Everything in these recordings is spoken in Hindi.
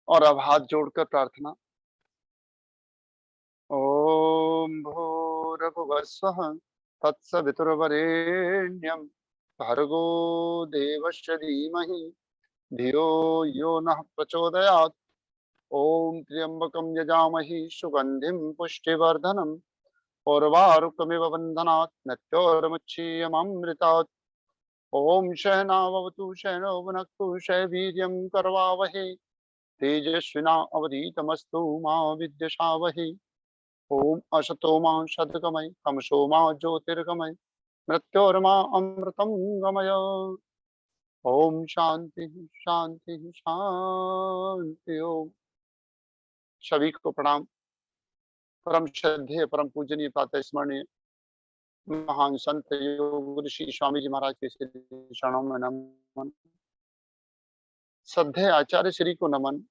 और अब हाथ जोड़कर प्रार्थना। ओम भूर्भुवस्सुः तत्सवितुर्वरेण्यं भर्गो देवस्य धीमहि धियो यो नः प्रचोदयात्। ओम त्र्यंबकं यजामहि सुगंधिं पुष्टिवर्धनम् उर्वारुकमिव बन्धनात् मृत्योर्मुच्येमामृतात्। ओम सहनाववतु सहनौ भुनक्तु सह वीर्यं करवावहै तेजस्विनावधीतमस्तु मा विद्विषावहै। ओम असतो मा सद्गमय तमसो मा ज्योतिर्गमय मृत्योर्मा अमृतं गमय। ओम शांति शांति शांति। ओम सभी को प्रणाम। परम श्रद्धेय परम पूजनीय प्रातः स्मरणीय महान संत योग ऋषि स्वामी जी महाराज के श्री चरणों में नमन। श्रद्धेय आचार्य श्री को नमन।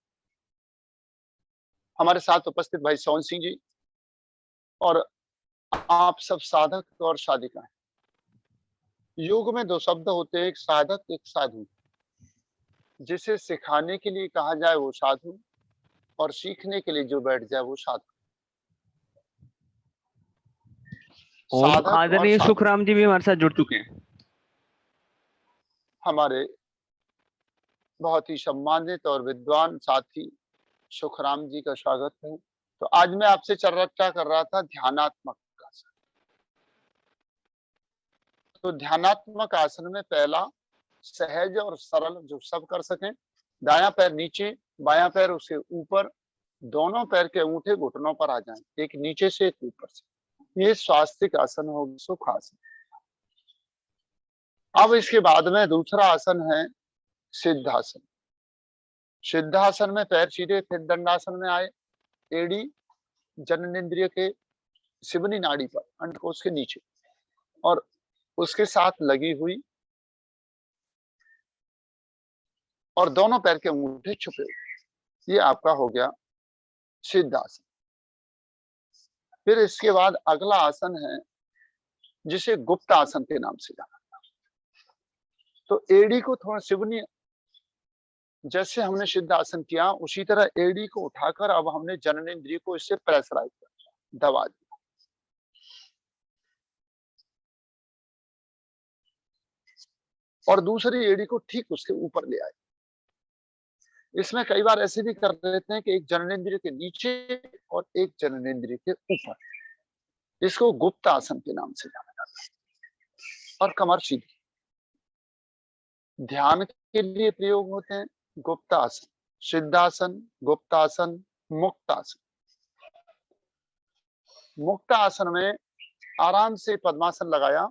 हमारे साथ उपस्थित भाई सोहन सिंह जी और आप सब साधक और साधिकाएं। योग में दो शब्द होते हैं, एक साधक एक साधु। जिसे सिखाने के लिए कहा जाए वो साधु और सीखने के लिए जो बैठ जाए वो साधु। ओम साधक और आदरणीय साधु सुखराम जी भी हमारे साथ जुड़ चुके हैं। हमारे बहुत ही सम्मानित और विद्वान साथी सुखराम जी का स्वागत है। तो आज मैं आपसे चर्चा कर रहा था ध्यानात्मक आसन। तो ध्यानात्मक आसन में पहला सहज और सरल जो सब कर सकें, दायां पैर नीचे बायां पैर उसके ऊपर, दोनों पैर के अंगूठे घुटनों पर आ जाएं, एक नीचे से एक ऊपर से। ये स्वास्तिक आसन हो, सुख आसन। अब इसके बाद में दूसरा आसन है सिद्धासन। सिद्धासन में पैर सीधे, फिर दंडासन में आए, एड़ी जननेंद्रिय के सिवनी नाड़ी पर अंडकोश के नीचे और उसके साथ लगी हुई और दोनों पैर के अंगूठे छुपे हुए। ये आपका हो गया सिद्धासन। फिर इसके बाद अगला आसन है जिसे गुप्त आसन के नाम से जाना। तो एड़ी को थोड़ा सिवनी, जैसे हमने सिद्धासन किया उसी तरह एड़ी को उठाकर अब हमने जननेंद्रिय को इससे प्रेशराइज कर दबा दिया। और दूसरी एड़ी को ठीक उसके ऊपर ले आए। इसमें कई बार ऐसे भी कर देते हैं कि एक जननेंद्रिय के नीचे और एक जननेंद्रिय के ऊपर। इसको गुप्त आसन के नाम से जाना जाता है। और कमर सीधी। ध्यान के लिए प्रयोग होते हैं गुप्तासन, सिद्धासन, गुप्तासन, मुक्तासन। मुक्तासन में आराम से पद्मासन लगाया,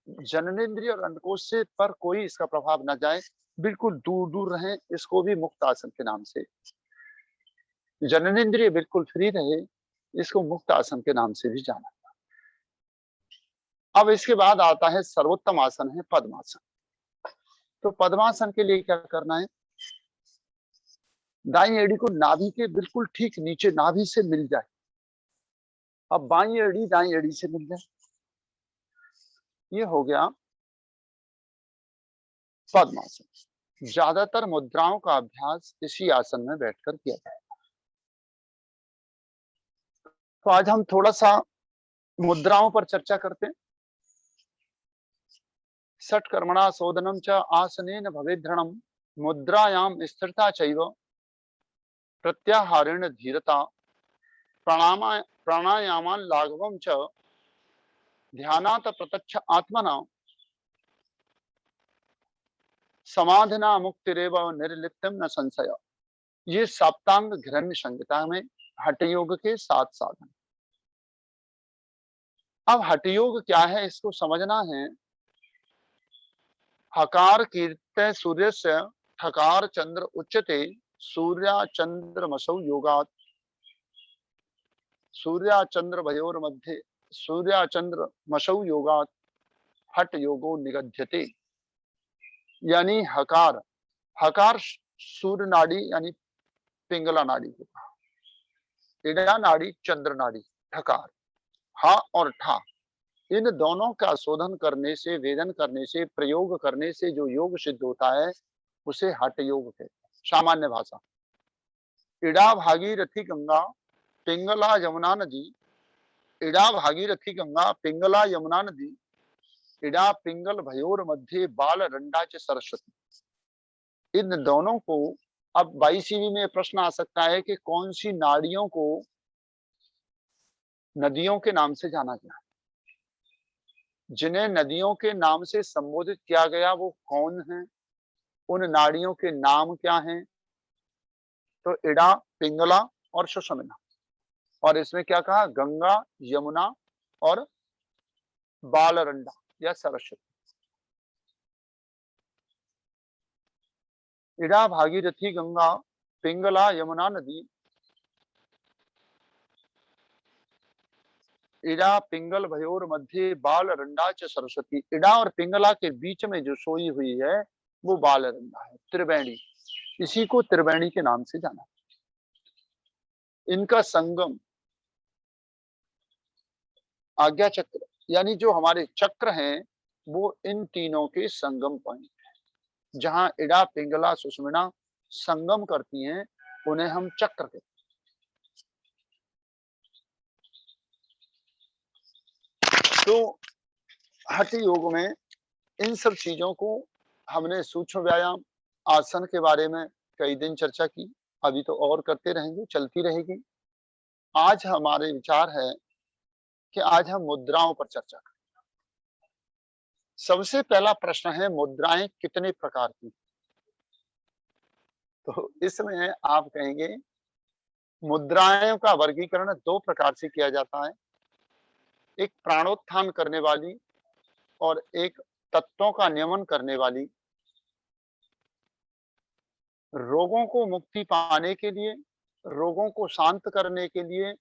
जननेंद्रिय और अंडकोश से पर कोई इसका प्रभाव न जाए, बिल्कुल दूर दूर रहे। इसको भी मुक्त आसन के नाम से, जननेंद्रिय बिल्कुल फ्री रहे, इसको मुक्त आसन के नाम से भी जाना। अब इसके बाद आता है सर्वोत्तम आसन है पद्मासन। तो पद्मासन के लिए क्या करना है, दाईं एड़ी को नाभि के बिल्कुल ठीक नीचे, नाभि से मिल जाए। अब बाईं एड़ी दाईं एड़ी से मिल जाए। ये हो गया पद्मासन। ज्यादातर मुद्राओं का अभ्यास इसी आसन में बैठकर किया जाएगा। तो आज हम थोड़ा सा मुद्राओं पर चर्चा करते हैं। षट कर्मणा शोधनम च आसनेन भवेद्धरणम मुद्रायाम स्थिरता चैव प्रत्याहारेण धीरता प्राणायामान लाघवम च ध्यानात प्रत्यक्ष आत्मना समाधिना मुक्तिरेव निर्लिप्तम न संशय। ये सप्तांग घिरण्य संहिता में हठ योग के 7 साधन। अब हठ योग क्या है इसको समझना है। हकार कीर्ते सूर्य से ठकार चंद्र उच्चते सूर्या चंद्र मसौ योगात सूर्या चंद्र भयोर मध्य सूर्या चंद्र मसौ योगात हठ योगो निगध्यते। यानी हकार, हकार सूर्य नाड़ी यानी पिंगला नाड़ी को कहा, इड़ा नाड़ी चंद्र नाड़ी, ठकार, हा और ठा, इन दोनों का शोधन करने से, वेदन करने से, प्रयोग करने से जो योग सिद्ध होता है उसे हठ योग कहते हैं। सामान्य भाषा, इड़ा भागीरथी गंगा पिंगला यमुना नदी, इड़ा भागीरथी गंगा पिंगला यमुना नदी, इड़ा पिंगल भयोर मध्य बाल रंडा च सरस्वती। इन दोनों को अब 22वीं में प्रश्न आ सकता है कि कौन सी नाड़ियों को नदियों के नाम से जाना गया, जिन्हें नदियों के नाम से संबोधित किया गया वो कौन है, उन नाड़ियों के नाम क्या हैं। तो इड़ा, पिंगला और सुषमना, और इसमें क्या कहा, गंगा, यमुना और बालरंडा या सरस्वती। इड़ा भागीरथी गंगा पिंगला यमुना नदी, इड़ा पिंगल भयोर मध्य बाल रंडा च सरस्वती। इड़ा और पिंगला के बीच में जो सोई हुई है वो बाल रंडा है, त्रिवेणी, इसी को त्रिवेणी के नाम से जाना। इनका संगम आज्ञा चक्र, यानी जो हमारे चक्र हैं वो इन तीनों के संगम पॉइंट है। जहां इड़ा पिंगला सुषमना संगम करती हैं उन्हें हम चक्र कहते हैं। तो हठ योग में इन सब चीजों को हमने सूक्ष्म व्यायाम, आसन के बारे में कई दिन चर्चा की, अभी तो और करते रहेंगे, चलती रहेगी। आज हमारे विचार है कि आज हम मुद्राओं पर चर्चा करें। सबसे पहला प्रश्न है, मुद्राएं कितने प्रकार की। तो इसमें आप कहेंगे मुद्राओं का वर्गीकरण 2 प्रकार से किया जाता है, एक प्राणोत्थान करने वाली और एक तत्वों का नियमन करने वाली। रोगों को मुक्ति पाने के लिए, रोगों को शांत करने के लिए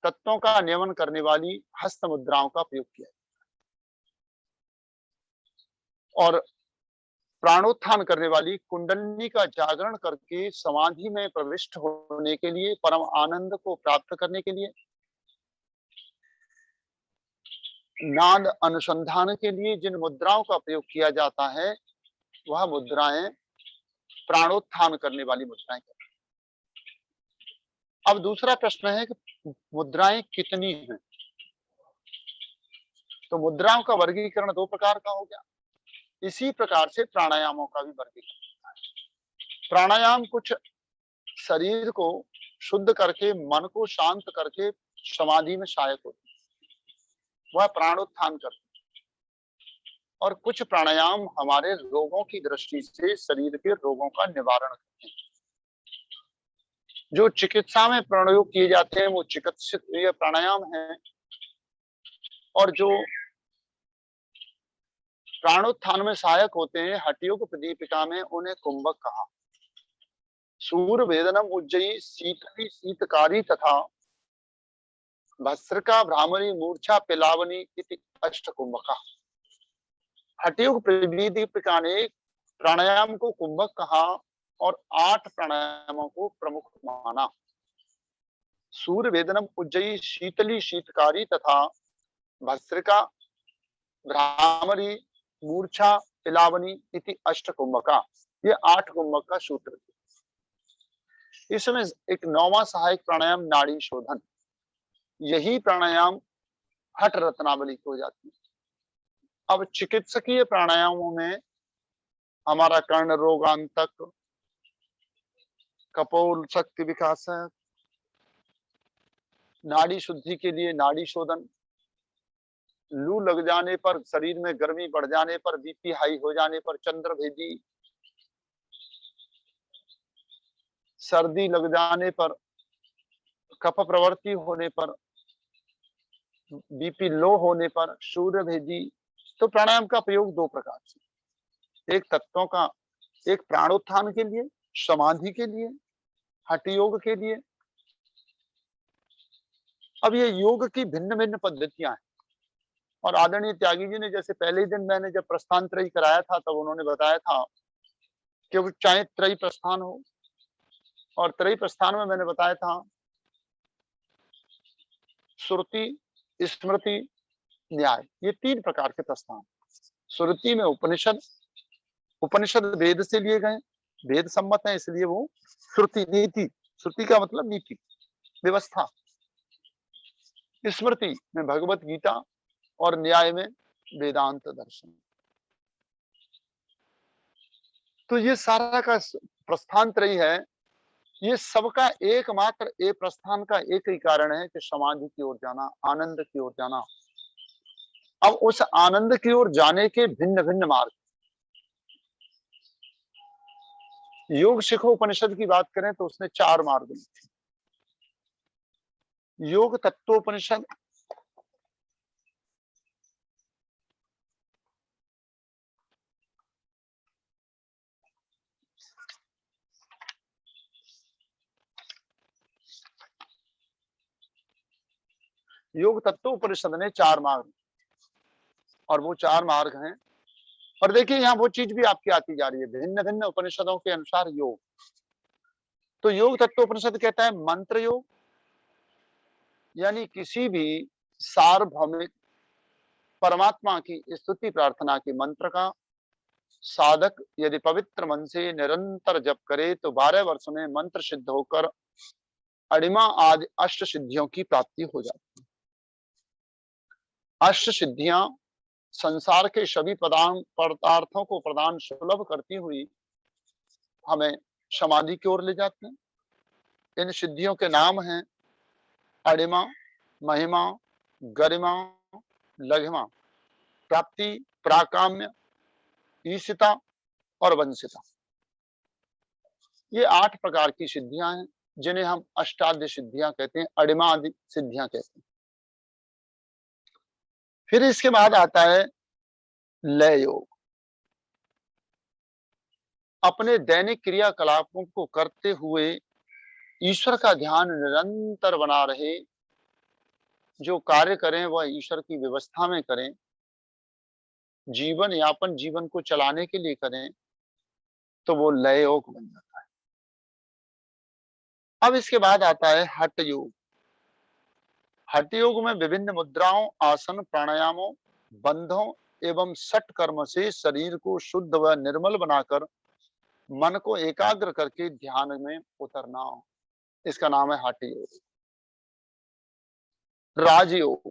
तत्वों का नियमन करने वाली हस्त मुद्राओं का प्रयोग किया, और प्राणोत्थान करने वाली कुंडलिनी का जागरण करके समाधि में प्रविष्ट होने के लिए, परम आनंद को प्राप्त करने के लिए, नाद अनुसंधान के लिए जिन मुद्राओं का प्रयोग किया जाता है वह मुद्राएं प्राणोत्थान करने वाली मुद्राएं। अब दूसरा प्रश्न है कि मुद्राएं कितनी हैं। तो मुद्राओं का वर्गीकरण 2 प्रकार का हो गया। इसी प्रकार से प्राणायामों का भी वर्गीकरण है। प्राणायाम कुछ शरीर को शुद्ध करके, मन को शांत करके समाधि में सहायक होते हैं, वह प्राणोत्थान करते हैं। और कुछ प्राणायाम हमारे रोगों की दृष्टि से शरीर के रोगों का निवारण करते हैं। जो चिकित्सा में प्रयोग किए जाते हैं वो चिकित्सीय प्राणायाम है, और जो प्राणोत्थान में सहायक होते हैं हठयोग प्रदीपिका में उन्हें कुंभक कहा। सूर्य वेदनम उज्जयी शीतली शीतकारी तथा भस्त्रिका भ्रामरी मूर्छा पिलावनी इति अष्ट कुंभका। हठयोग प्रदीपिका ने प्राणायाम को कुंभक कहा और 8 प्राणायामों को प्रमुख माना। सूर्य वेदनम उज्जयी शीतली शीतकारी तथा भस्त्रिका भ्रामरी मूर्छा पिलावनी इति अष्ट कुंभका, ये 8 कुंभक का सूत्र। इसमें एक 9वां सहायक प्राणायाम नाड़ी शोधन, यही प्राणायाम हठ रत्नावली हो जाती है। अब चिकित्सकीय प्राणायामों में हमारा कर्ण रोगांतक, कपोल शक्ति विकासक, नाड़ी शुद्धि के लिए नाड़ी शोधन, लू लग जाने पर, शरीर में गर्मी बढ़ जाने पर, बीपी हाई हो जाने पर, चंद्रभेदी, सर्दी लग जाने पर, कफ प्रवृत्ति होने पर, बीपी लो होने पर, सूर्य भेदी। तो प्राणायाम का प्रयोग दो प्रकार से, एक तत्वों का, एक प्राणोत्थान के लिए, समाधि के लिए, हठ योग के लिए। अब ये योग की भिन्न भिन्न पद्धतियां हैं, और आदरणीय त्यागी जी ने, जैसे पहले ही दिन मैंने जब प्रस्थान त्रयी कराया था तब उन्होंने बताया था कि वो चाहे त्रयी प्रस्थान हो, और त्रयी प्रस्थान में मैंने बताया था श्रुति, स्मृति, न्याय, ये तीन प्रकार के प्रस्थान। श्रुति में उपनिषद, उपनिषद वेद से लिए गए, वेद सम्मत है, इसलिए वो श्रुति, नीति, श्रुति का मतलब नीति, व्यवस्था। स्मृति में भगवत गीता, और न्याय में वेदांत दर्शन। तो ये सारा का प्रस्थान त्रयी है, ये सबका एकमात्र ए प्रस्थान का एक ही कारण है कि समाधि की ओर जाना, आनंद की ओर जाना। अब उस आनंद की ओर जाने के भिन्न भिन्न मार्ग। योग शिखो उपनिषद की बात करें तो उसने 4 मार्ग लिखे। योग तत्वोपनिषद, योग तत्वोपनिषद ने 4 मार्ग, और वो 4 मार्ग हैं। और देखिए यहाँ वो चीज भी आपकी आती जा रही है, भिन्न भिन्न उपनिषदों के अनुसार योग। तो योग तत्वोपनिषद कहता है मंत्र योग, यानी किसी भी सार्वभौमिक परमात्मा की स्तुति प्रार्थना के मंत्र का साधक यदि पवित्र मन से निरंतर जप करे तो 12 वर्ष में मंत्र सिद्ध होकर अणिमा आदि अष्ट सिद्धियों की प्राप्ति हो जाती है। अष्ट सिद्धियां संसार के सभी पदार्थों को प्रदान सुलभ करती हुई हमें समाधि की ओर ले जाते हैं। इन सिद्धियों के नाम हैं अणिमा, महिमा, गरिमा, लघिमा, प्राप्ति, प्राकाम्य, ईशिता और वंशिता। ये 8 प्रकार की सिद्धियां हैं जिन्हें हम अष्टादि सिद्धियां कहते हैं, अणिमा आदि सिद्धियां कहते हैं। फिर इसके बाद आता है लय योग। अपने दैनिक क्रियाकलापों को करते हुए ईश्वर का ध्यान निरंतर बना रहे, जो कार्य करें वह ईश्वर की व्यवस्था में करें, जीवन यापन जीवन को चलाने के लिए करें, तो वो लय योग बन जाता है। अब इसके बाद आता है हठ योग। हठ योग में विभिन्न मुद्राओं, आसन, प्राणायामों, बंधों एवं सठ कर्म से शरीर को शुद्ध व निर्मल बनाकर मन को एकाग्र करके ध्यान में उतरना, इसका नाम है हठ योग। राजयोग,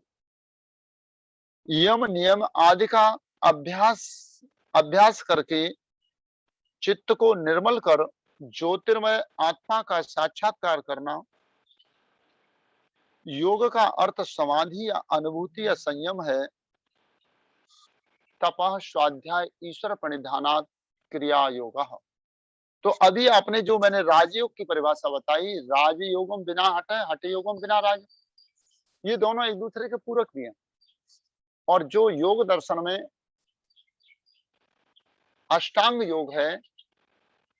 यम नियम आदि का अभ्यास अभ्यास करके चित्त को निर्मल कर ज्योतिर्मय आत्मा का साक्षात्कार करना। योग का अर्थ समाधि या अनुभूति या संयम है। तपः, स्वाध्याय, ईश्वर प्रणिधानात् क्रिया योग। तो अभी आपने जो मैंने राजयोग की परिभाषा बताई, राजयोगम बिना हठ है, हठ योगम बिना राज, ये दोनों एक दूसरे के पूरक भी हैं। और जो योग दर्शन में अष्टांग योग है,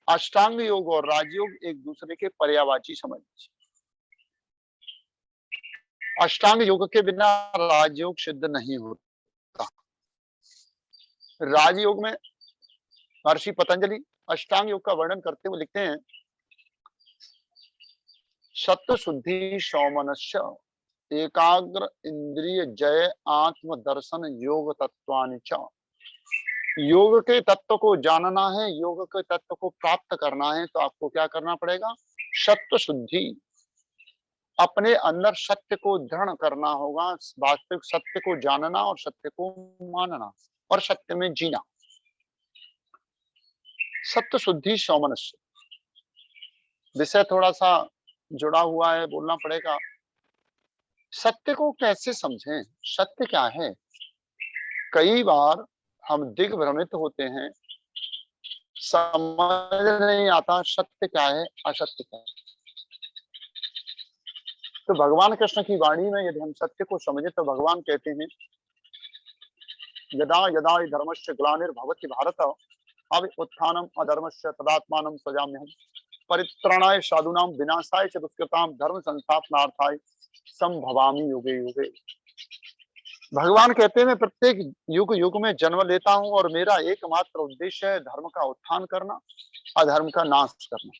अष्टांग योग और राजयोग एक दूसरे के पर्यायवाची समझ लीजिए। अष्टांग योग के बिना राजयोग सिद्ध नहीं होता। राजयोग में महर्षि पतंजलि अष्टांग योग का वर्णन करते हुए लिखते हैं, सत्व शुद्धि सौमनस्य एकाग्र इंद्रिय जय आत्म दर्शन योग तत्वानि च। योग के तत्व को जानना है, योग के तत्व को प्राप्त करना है, तो आपको क्या करना पड़ेगा? सत्व शुद्धि, अपने अंदर सत्य को दृढ़ करना होगा, वास्तविक सत्य को जानना और सत्य को मानना और सत्य में जीना। सत्य शुद्धि सौमनस्य, विषय थोड़ा सा जुड़ा हुआ है, बोलना पड़ेगा। सत्य को कैसे समझें? सत्य क्या है? कई बार हम दिग्भ्रमित होते हैं, समझ नहीं आता सत्य क्या है, असत्य क्या है। तो भगवान कृष्ण की वाणी में यदि हम सत्य को समझे तो भगवान कहते हैं, यदा यदा हि धर्मस्य ग्लानिर्भवति भारत अब उत्थानम अधर्मस्य तदात्मानं सृजाम्यहम् परित्राणाय साधूनां विनाशाय च दुष्कृतां धर्म संस्थापनार्थाय संभवामि युगे युगे। भगवान कहते हैं मैं प्रत्येक युग युग में जन्म लेता हूं और मेरा एकमात्र उद्देश्य है धर्म का उत्थान करना, अधर्म का नाश करना,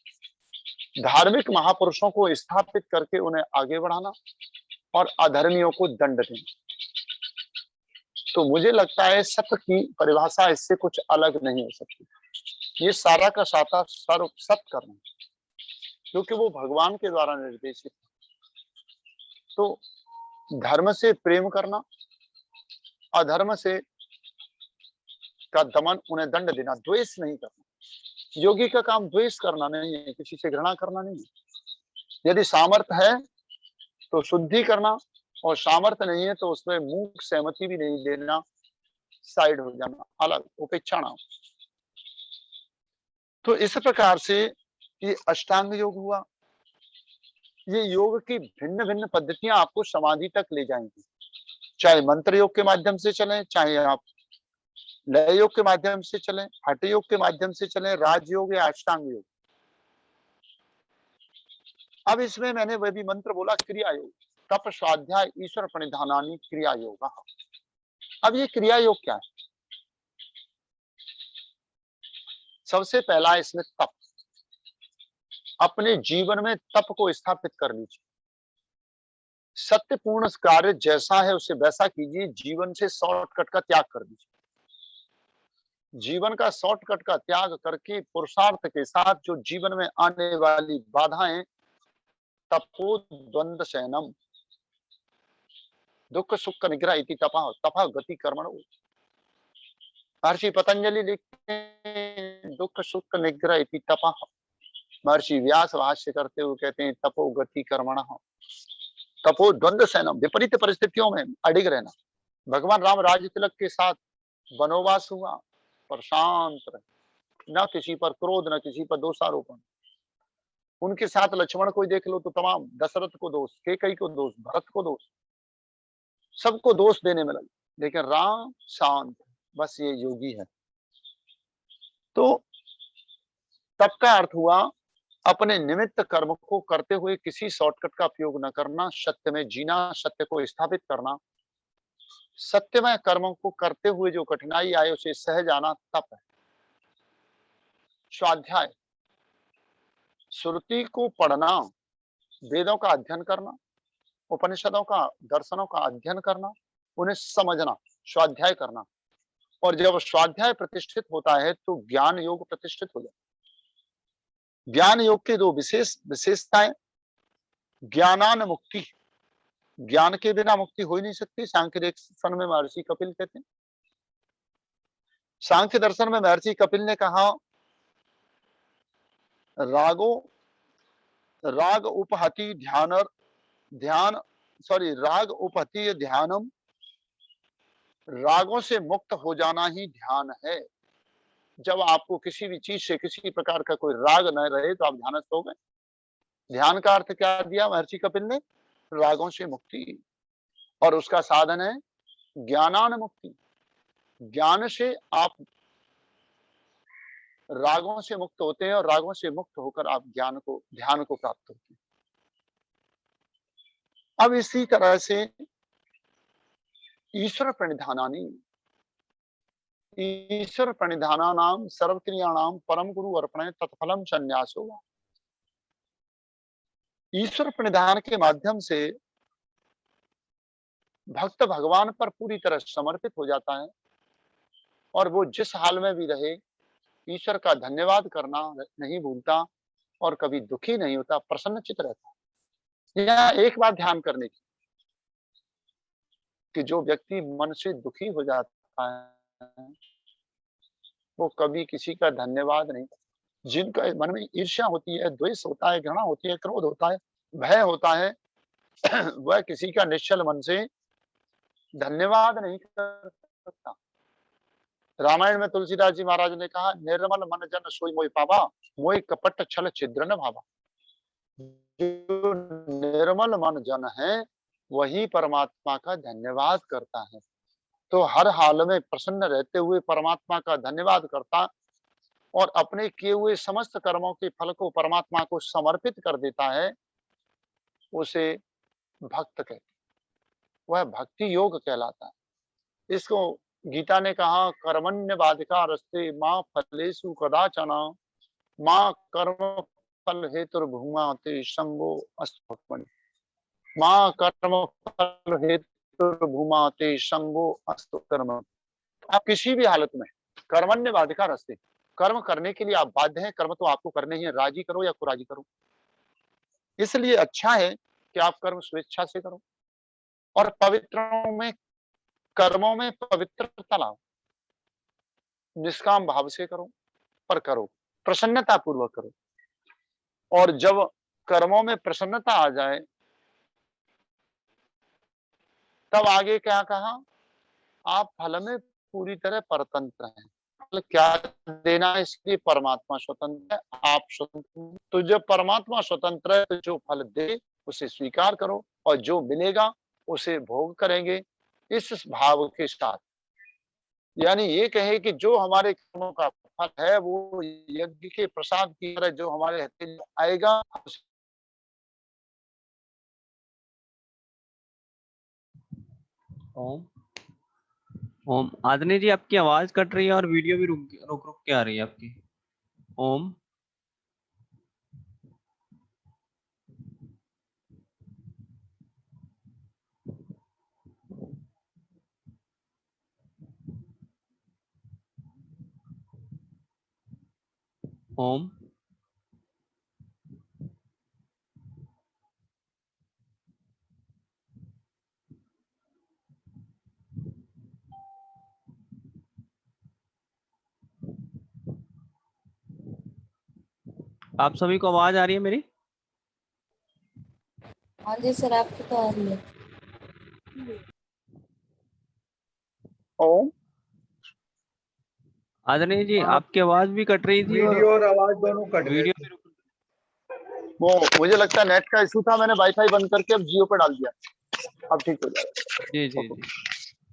धार्मिक महापुरुषों को स्थापित करके उन्हें आगे बढ़ाना और अधर्मियों को दंड देना। तो मुझे लगता है सत्य की परिभाषा इससे कुछ अलग नहीं हो सकती। ये सारा का सारा सर्व सत्य करना, क्योंकि वो भगवान के द्वारा निर्देशित है। तो धर्म से प्रेम करना, अधर्म से का दमन, उन्हें दंड देना, द्वेष नहीं करना। योगी का काम द्वेष करना नहीं है, किसी से घृणा करना नहीं है। यदि सामर्थ्य है तो शुद्धि करना, और सामर्थ्य नहीं है तो उसमें मूक सहमति भी नहीं देना, साइड हो जाना, अलग उपेक्षा ना। तो इस प्रकार से ये अष्टांग योग हुआ। ये योग की भिन्न भिन्न पद्धतियां आपको समाधि तक ले जाएंगी, चाहे मंत्र योग के माध्यम से चलें, चाहे आप लय योग के माध्यम से चलें, हठ योग के माध्यम से चलें, राजयोग या अष्टांग योग। अब इसमें मैंने वह भी मंत्र बोला, क्रिया योग, तप स्वाध्याय ईश्वर प्रणिधानानि क्रिया योग। अब ये क्रिया योग क्या है? सबसे पहला इसमें तप। अपने जीवन में तप को स्थापित कर लीजिए। सत्यपूर्ण कार्य जैसा है उसे वैसा कीजिए, जीवन से शॉर्टकट का त्याग कर दीजिए। जीवन का शॉर्टकट का त्याग करके पुरुषार्थ के साथ जो जीवन में आने वाली बाधाएं, तपो द्वंद्व शयनम दुख सुख निग्रह इति तपः तपः गति कर्मणो। महर्षि पतंजलि लिखते हैं दुख सुख निग्रह इति तपः। महर्षि व्यास भाष्य करते हुए कहते हैं तपो गति कर्मणः। तपो द्वंद्व शयनम, विपरीत परिस्थितियों में अडिग रहना। भगवान राम राज्य तिलक के साथ वनवास हुआ पर शांत रहे, न किसी पर क्रोध, न किसी पर दोषारोपण। उनके साथ लक्ष्मण को देख लो तो तमाम, दशरथ को दोष, कैकेयी को दोष, भरत को दोष, सबको दोष देने में लगे, लेकिन राम शांत, बस ये योगी है। तो तप का अर्थ हुआ अपने निमित्त कर्म को करते हुए किसी शॉर्टकट का उपयोग न करना, सत्य में जीना, सत्य को स्थापित करना, सत्यमय कर्मों को करते हुए जो कठिनाई आए उसे सह जाना, तप है। स्वाध्याय, श्रुति को पढ़ना, वेदों का अध्ययन करना, उपनिषदों का, दर्शनों का अध्ययन करना, उन्हें समझना, स्वाध्याय करना। और जब स्वाध्याय प्रतिष्ठित होता है तो ज्ञान योग प्रतिष्ठित हो जाता है। ज्ञान योग की दो विशेषताएं, ज्ञानान मुक्ति, ज्ञान के बिना मुक्ति हो ही नहीं सकती। सांख्य दर्शन में महर्षि कपिल कहते हैं, सांख्य दर्शन में महर्षि कपिल ने कहा राग उपहति राग उपहति ध्यानम, रागों से मुक्त हो जाना ही ध्यान है। जब आपको किसी भी चीज से किसी प्रकार का कोई राग न रहे तो आप ध्यानस्थ हो गए। ध्यान का अर्थ क्या दिया महर्षि कपिल ने? रागों से मुक्ति, और उसका साधन है ज्ञानान मुक्ति। ज्ञान से आप रागों से मुक्त होते हैं और रागों से मुक्त होकर आप ध्यान को प्राप्त होते हैं। अब इसी तरह से ईश्वर प्रणिधानानि, ईश्वर प्रणिधानानाम सर्वक्रियाणाम परम गुरु अर्पणे तत्फलम संन्यासो। ईश्वर प्रणिधान के माध्यम से भक्त भगवान पर पूरी तरह समर्पित हो जाता है, और वो जिस हाल में भी रहे ईश्वर का धन्यवाद करना नहीं भूलता और कभी दुखी नहीं होता, प्रसन्नचित्त रहता है। यहाँ एक बात ध्यान करने की कि जो व्यक्ति मन से दुखी हो जाता है वो कभी किसी का धन्यवाद नहीं करता। जिनका मन में ईर्ष्या होती है, द्वेष होता है, घृणा होती है, क्रोध होता है, भय होता है, वह किसी का निश्चल मन से धन्यवाद नहीं करता, सकता। रामायण में तुलसीदास जी महाराज ने कहा, निर्मल मन जन सोई मोहि पावा, मोहि कपट छल छिद्र न भावा। जो निर्मल मन जन है वही परमात्मा का धन्यवाद करता है। तो हर हाल में प्रसन्न रहते हुए परमात्मा का धन्यवाद करता और अपने किए हुए समस्त कर्मों के फल को परमात्मा को समर्पित कर देता है, उसे भक्त कहते, वह भक्ति योग कहलाता है। इसको गीता ने कहा, कर्मण्य बाधिका रस्ते माँ फलेषु कदाचन, माँ कर्म फल हेतुर्भूमाते संगो अस्तु। माँ कर्म फल हेतुर्भूमाते संगो अस्तु कर्म। आप किसी भी हालत में कर्मण्य बाधिका रस्ते, कर्म करने के लिए आप बाध्य हैं, कर्म तो आपको करने ही है, राजी करो या कुराजी करो। इसलिए अच्छा है कि आप कर्म स्वेच्छा से करो और पवित्रों में, कर्मों में पवित्रता लाओ, निष्काम भाव से करो, पर करो प्रसन्नता पूर्वक करो। और जब कर्मों में प्रसन्नता आ जाए तब आगे क्या कहा, आप फल में पूरी तरह परतंत्र हैं। फल क्या देना है इसलिए परमात्मा स्वतंत्र है, आप स्वतंत्र हैं। तो जब परमात्मा स्वतंत्र है तो जो फल दे उसे स्वीकार करो और जो मिलेगा उसे भोग करेंगे इस भाव के साथ। यानी ये कहे कि जो हमारे कर्मों का फल है वो यज्ञ के प्रसाद की तरह जो हमारे हथे आएगा। ओम। ओम। आदनी जी आपकी आवाज कट रही है और वीडियो भी रुक रुक रुक के आ रही है आपकी। ओम। ओम। आप सभी को आवाज आ रही है मेरी? हाँ जी सर, आपकी तो आ रही है। ओम। आदनी जी आपकी आवाज भी कट रही थी वीडियो और आवाज दोनों कट गए वीडियो थे। भी रुक। वो मुझे लगता है नेट का इशू था, मैंने वाईफाई बंद करके अब जियो पे डाल दिया। अब ठीक हो जाएगा। जी जी जी।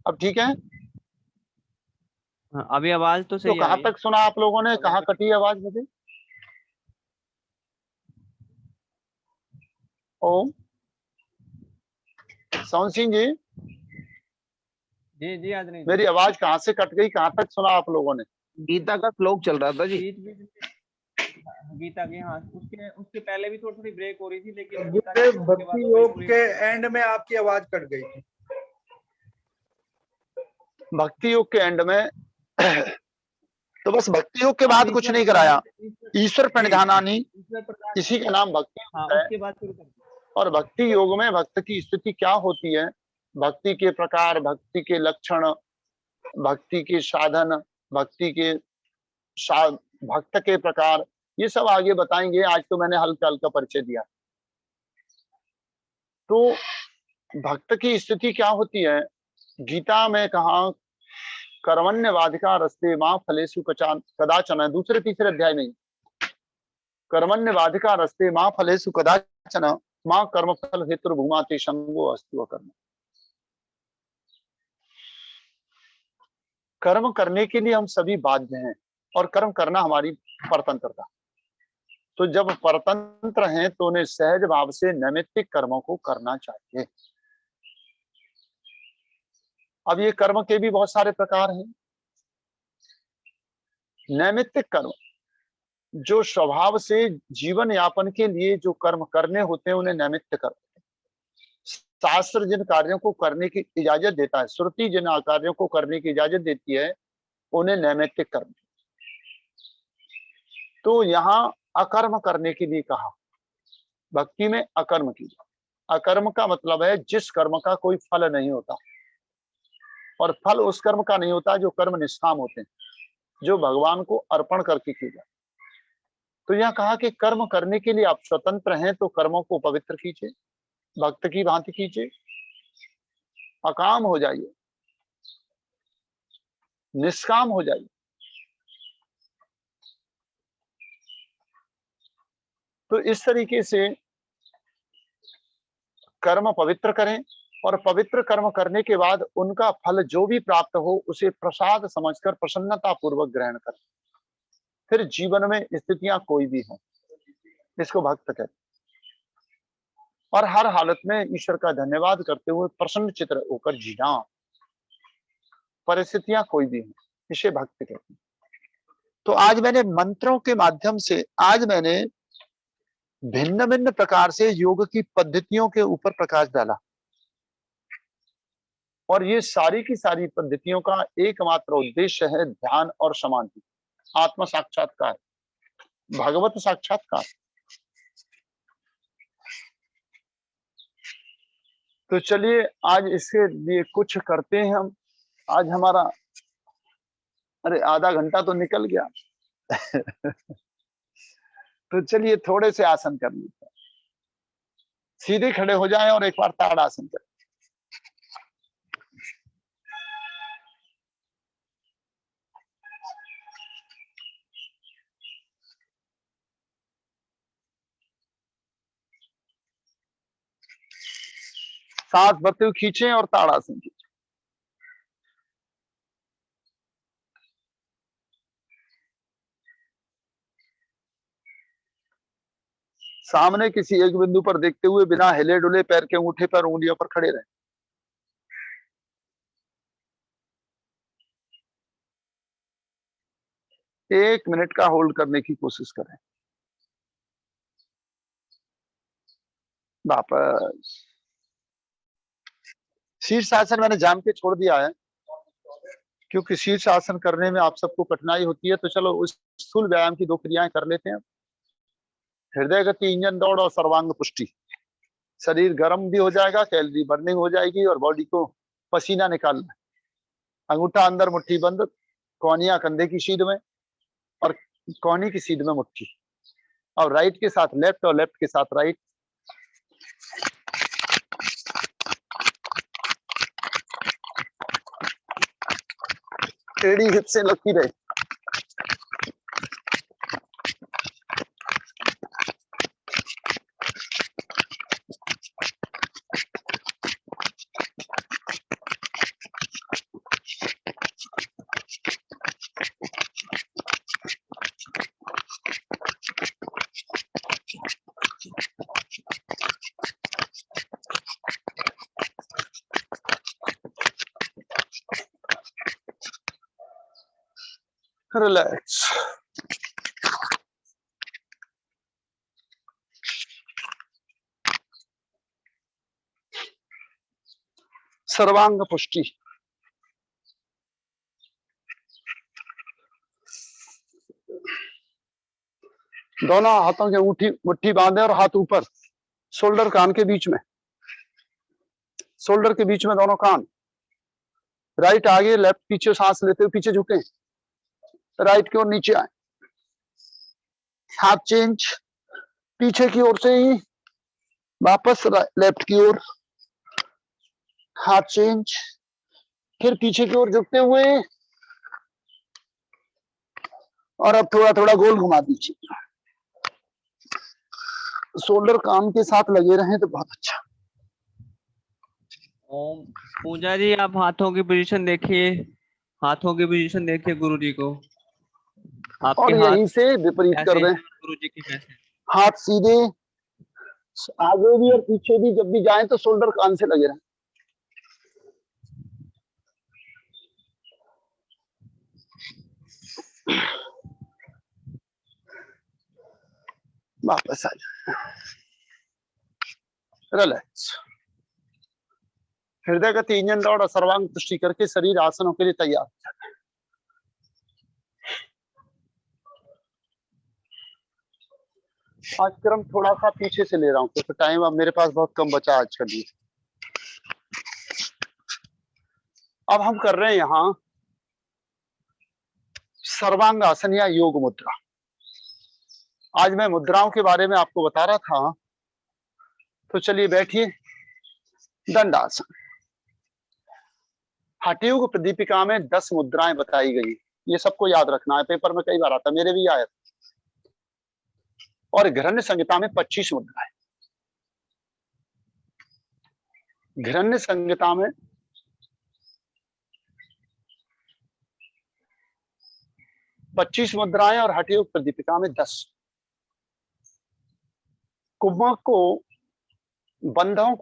अब ठीक है। हाँ, अभी आवाज तो तो सही आ कहाँ रही है। तक सुना आप लोगों ने, कहाँ कटी आवाज मुझे? ओम। सोहन सिंह जी, जी जी आदनी जी। मेरी आवाज कहाँ से कट गई, कहाँ तक सुना आप लोगों ने? गीता का श्लोक चल रहा था जी। बीच बीच में गीता के, हाँ उसके उसके पहले भी थोड़ी थोड़ी ब्रेक हो रही थी, लेकिन भक्ति योग के एंड में आपकी आवाज कट गई थी। भक्ति योग के एंड में तो बस भक्ति योग के बाद कुछ नहीं कराया, ईश्वर प्रणिधानानि, इसी का नाम भक्ति योग है। उसके बाद शुरू कर। और भक्ति योग में भक्त की स्थिति क्या होती है, भक्ति के प्रकार, भक्ति के लक्षण, भक्ति के साधन, भक्ति के भक्त के प्रकार, ये सब आगे बताएंगे। आज तो मैंने हल्का हल्का परिचय दिया। तो भक्त की स्थिति क्या होती है, गीता में कहा, कर्मण्य वाधिका रस्ते मां फलेषु कदाचन, दूसरे तीसरे अध्याय में कर्मण्य वाधिका रस्ते मां फलेषु कदाचन, मां कर्म फल हेतुर्भूमाते संगो अस्तु कर्म। कर्म करने के लिए हम सभी बाध्य हैं और कर्म करना हमारी परतंत्रता। तो जब परतंत्र हैं तो उन्हें सहज भाव से नैमित्तिक कर्मों को करना चाहिए। अब ये कर्म के भी बहुत सारे प्रकार हैं। नैमित्तिक कर्म, जो स्वभाव से जीवन यापन के लिए जो कर्म करने होते हैं उन्हें नैमित्तिक कर्म। शास्त्र जिन कार्यों को करने की इजाजत देता है, श्रुति जिन कार्यों को करने की इजाजत देती है, उन्हें नैमित्तिक कर्म। तो यहाँ अकर्म करने के लिए कहा, भक्ति में अकर्म कीजिए। अकर्म का मतलब है जिस कर्म का कोई फल नहीं होता, और फल उस कर्म का नहीं होता जो कर्म निष्काम होते हैं, जो भगवान को अर्पण करके किए जाते। तो यह कहा कि कर्म करने के लिए आप स्वतंत्र हैं, तो कर्मों को पवित्र कीजिए, भक्त की भांति कीजिए, अकाम हो जाइए। निष्काम हो जाइए। तो इस तरीके से कर्म पवित्र करें और पवित्र कर्म करने के बाद उनका फल जो भी प्राप्त हो उसे प्रसाद समझकर प्रसन्नता पूर्वक ग्रहण करें। फिर जीवन में स्थितियां कोई भी हो, इसको भक्त करें और हर हालत में ईश्वर का धन्यवाद करते हुए प्रसन्न चित्त होकर जीना। परिस्थितियां कोई भी हो, इसे भक्त कहते हैं। तो आज मैंने मंत्रों के माध्यम से भिन्न भिन्न प्रकार से योग की पद्धतियों के ऊपर प्रकाश डाला और ये सारी की सारी पद्धतियों का एकमात्र उद्देश्य है ध्यान और समाधि, आत्म साक्षात्कार, भगवत साक्षात्कार। तो चलिए आज इसके लिए कुछ करते हैं हम। आज हमारा अरे आधा घंटा तो निकल गया तो चलिए थोड़े से आसन कर लेते हैं। सीधे खड़े हो जाएं और एक बार ताड़ासन करें। सांस भरते हुए खींचें और ताड़ासन खींचें। सामने किसी एक बिंदु पर देखते हुए बिना हिले डुले पैर के अंगूठे पर उंगलियों पर खड़े रहें। एक मिनट का होल्ड करने की कोशिश करें। वापस शीर्षासन मैंने जाम के छोड़ दिया है क्योंकि शीर्षासन करने में आप सबको कठिनाई होती है। तो चलो उस स्थूल व्यायाम की दो क्रियाएं कर लेते हैं। हृदय गति, इंजन दौड़ और सर्वांग पुष्टि। शरीर गर्म भी हो जाएगा, कैलोरी बर्निंग हो जाएगी और बॉडी को पसीना निकालना। अंगूठा अंदर, मुट्ठी बंद, कोहनियां कंधे की सीध में और कोहनी की सीध में मुट्ठी। और राइट के साथ लेफ्ट और लेफ्ट के साथ राइट। टेढ़ी हिप से लगी रहे। रिलैक्स। सर्वांग पुष्टि। दोनों हाथों की अंगूठी मुट्ठी बांधे और हाथ ऊपर, शोल्डर कान के बीच में, शोल्डर के बीच में दोनों कान। राइट आगे, लेफ्ट पीछे। सांस लेते हुए पीछे झुके, राइट की ओर नीचे आए। हाथ चेंज, पीछे की ओर से ही वापस लेफ्ट की ओर। हाथ चेंज, फिर पीछे की ओर झुकते हुए और अब थोड़ा थोड़ा गोल घुमा दीजिए। शोल्डर कान के साथ लगे रहें तो बहुत अच्छा। ओम। पूजा जी आप हाथों की पोजीशन देखिए, हाथों की पोजीशन देखिए गुरु जी को। आपके और हाथ यहीं से विपरीत कर कैसे दें। हैं गुरु जी के कैसे? हाथ सीधे, आगे भी और पीछे भी जब भी जाएं तो शोल्डर कान से लगे रहें। वापस आ जाए। रिलैक्स। हृदय गति, इंजन दौड़ और सर्वांग पुष्टि करके शरीर आसनों के लिए तैयार हो जाता है। आज क्रम थोड़ा सा पीछे से ले रहा हूं क्योंकि टाइम अब मेरे पास बहुत कम बचा आज के लिए। अब हम कर रहे हैं यहां सर्वांग आसन या योग मुद्रा। आज मैं मुद्राओं के बारे में आपको बता रहा था, तो चलिए बैठिए। दंडासन। हठयोग प्रदीपिका में 10 मुद्राएं बताई गई। ये सबको याद रखना है, पेपर में कई बार आता, मेरे भी आया। और घरण्य संहिता में 25 मुद्राएं। घरण्य संहिता में 25 मुद्राएं और हठयोग प्रदीपिका में 10। कुंभक को बंधों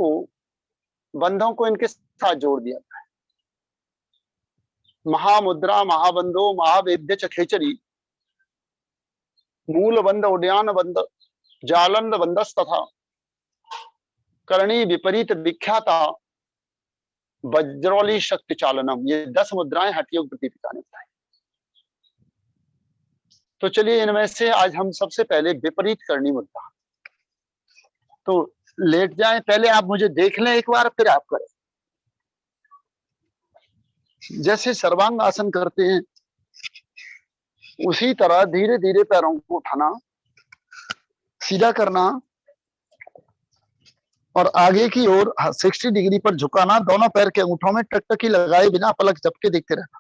को इनके साथ जोड़ दिया था। महामुद्रा, महाबंधो, महावेद्य च खेचरी, मूल बंध, उड्यान बंध, जालंद बंधस तथा करणी विपरीत विख्याता वज्रौली शक्ति चालनम। ये 10 मुद्राएं हठयोग प्रदीपिका ने बताई। तो चलिए इनमें से आज हम सबसे पहले विपरीत करणी मुद्रा। तो लेट जाएं, पहले आप मुझे देख लें एक बार, फिर आप करें। जैसे सर्वांग आसन करते हैं उसी तरह धीरे धीरे पैरों को उठाना, सीधा करना और आगे की ओर 60 डिग्री पर झुकाना। दोनों पैर के अंगूठों में टकटकी लगाए बिना पलक झपके देखते रहना।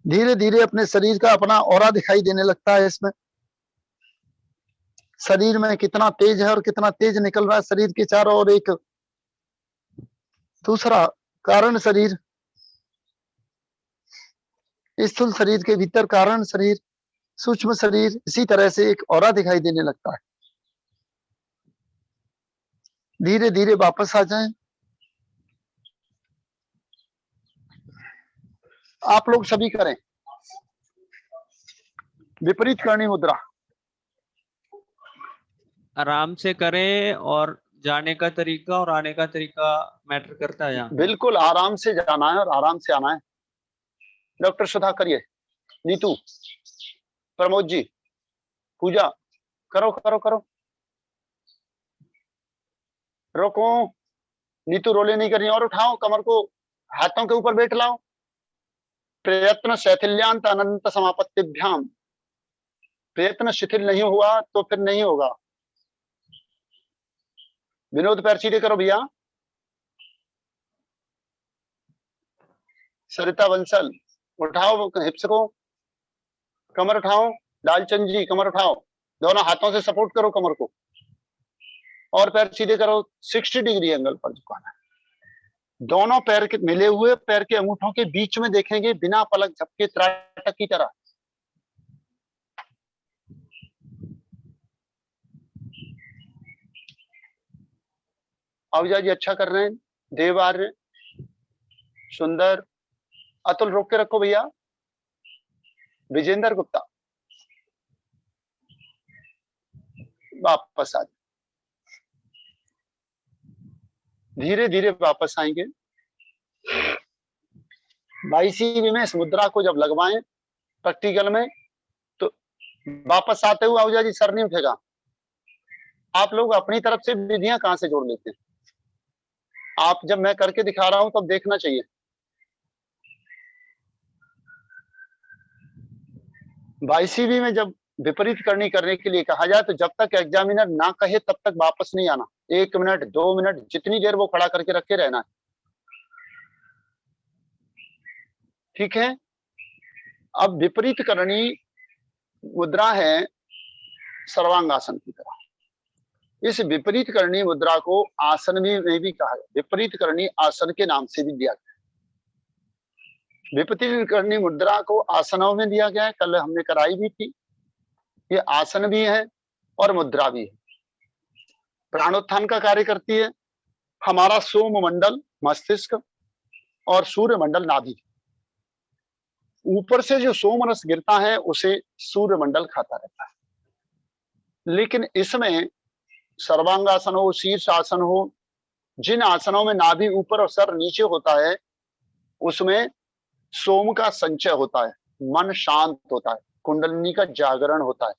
धीरे धीरे अपने शरीर का अपना ऑरा दिखाई देने लगता है। इसमें शरीर में कितना तेज है और कितना तेज निकल रहा है शरीर के चारों ओर। एक दूसरा कारण शरीर, स्थूल शरीर के भीतर कारण शरीर, सूक्ष्म शरीर, इसी तरह से एक ऑरा दिखाई देने लगता है। धीरे धीरे वापस आ जाएं। आप लोग सभी करें विपरीत करणी मुद्रा। आराम से करें और जाने का तरीका और आने का तरीका मैटर करता है यहाँ। बिल्कुल आराम से जाना है और आराम से आना है। डॉक्टर सुधा करिए, नीतू, प्रमोद जी, पूजा, करो करो करो। रोको, नीतू रोले नहीं करनी। और उठाओ, कमर को हाथों के ऊपर बैठ लाओ। प्रयत्न शैथिल्यांत अनंत समापत्तिभ्याम। प्रयत्न शिथिल नहीं हुआ तो फिर नहीं होगा। विनोद पैर सीधे करो भैया। सरिता बंसल, उठाओ हिप्स को, कमर उठाओ। लालचंद जी, कमर उठाओ, दोनों हाथों से सपोर्ट करो कमर को और पैर सीधे करो। 60 डिग्री एंगल पर झुकाना है। दोनों पैर के मिले हुए पैर के अंगूठों के बीच में देखेंगे बिना पलक झपके, त्राटक की तरह। अवजा जी अच्छा कर रहे हैं। देवार्य, सुंदर, अतुल रोक के रखो भैया। विजेंद्र गुप्ता वापस आ जाए। धीरे धीरे वापस आएंगे। 22वीं में इस मुद्रा को जब लगवाएं प्रैक्टिकल में तो वापस आते हुए अवजा जी सर नहीं उठेगा। आप लोग अपनी तरफ से विधियां कहां से जोड़ लेते हैं? आप जब मैं करके दिखा रहा हूं तब देखना चाहिए। बाईसवीं में जब विपरीत करनी करने के लिए कहा जाए तो जब तक एग्जामिनर ना कहे तब तक वापस नहीं आना। 1 मिनट 2 मिनट जितनी देर वो खड़ा करके रखे रहना है। ठीक है। अब विपरीत करनी मुद्रा है सर्वांगासन की तरह। इस विपरीत करनी मुद्रा को आसन में भी कहा है। विपरीत करनी आसन के नाम से भी दिया गया। विपरीत करनी मुद्रा को आसनों में दिया गया है, कल हमने कराई भी थी। ये आसन भी है और मुद्रा भी है। प्राणोत्थान का कार्य करती है। हमारा सोम मंडल मस्तिष्क और सूर्य मंडल नाभि। ऊपर से जो सोम रस गिरता है उसे सूर्य मंडल खाता रहता है। लेकिन इसमें सर्वांगासन हो, शीर्ष आसन हो, जिन आसनों में नाभि ऊपर और सर नीचे होता है उसमें सोम का संचय होता है, मन शांत होता है, कुंडलिनी का जागरण होता है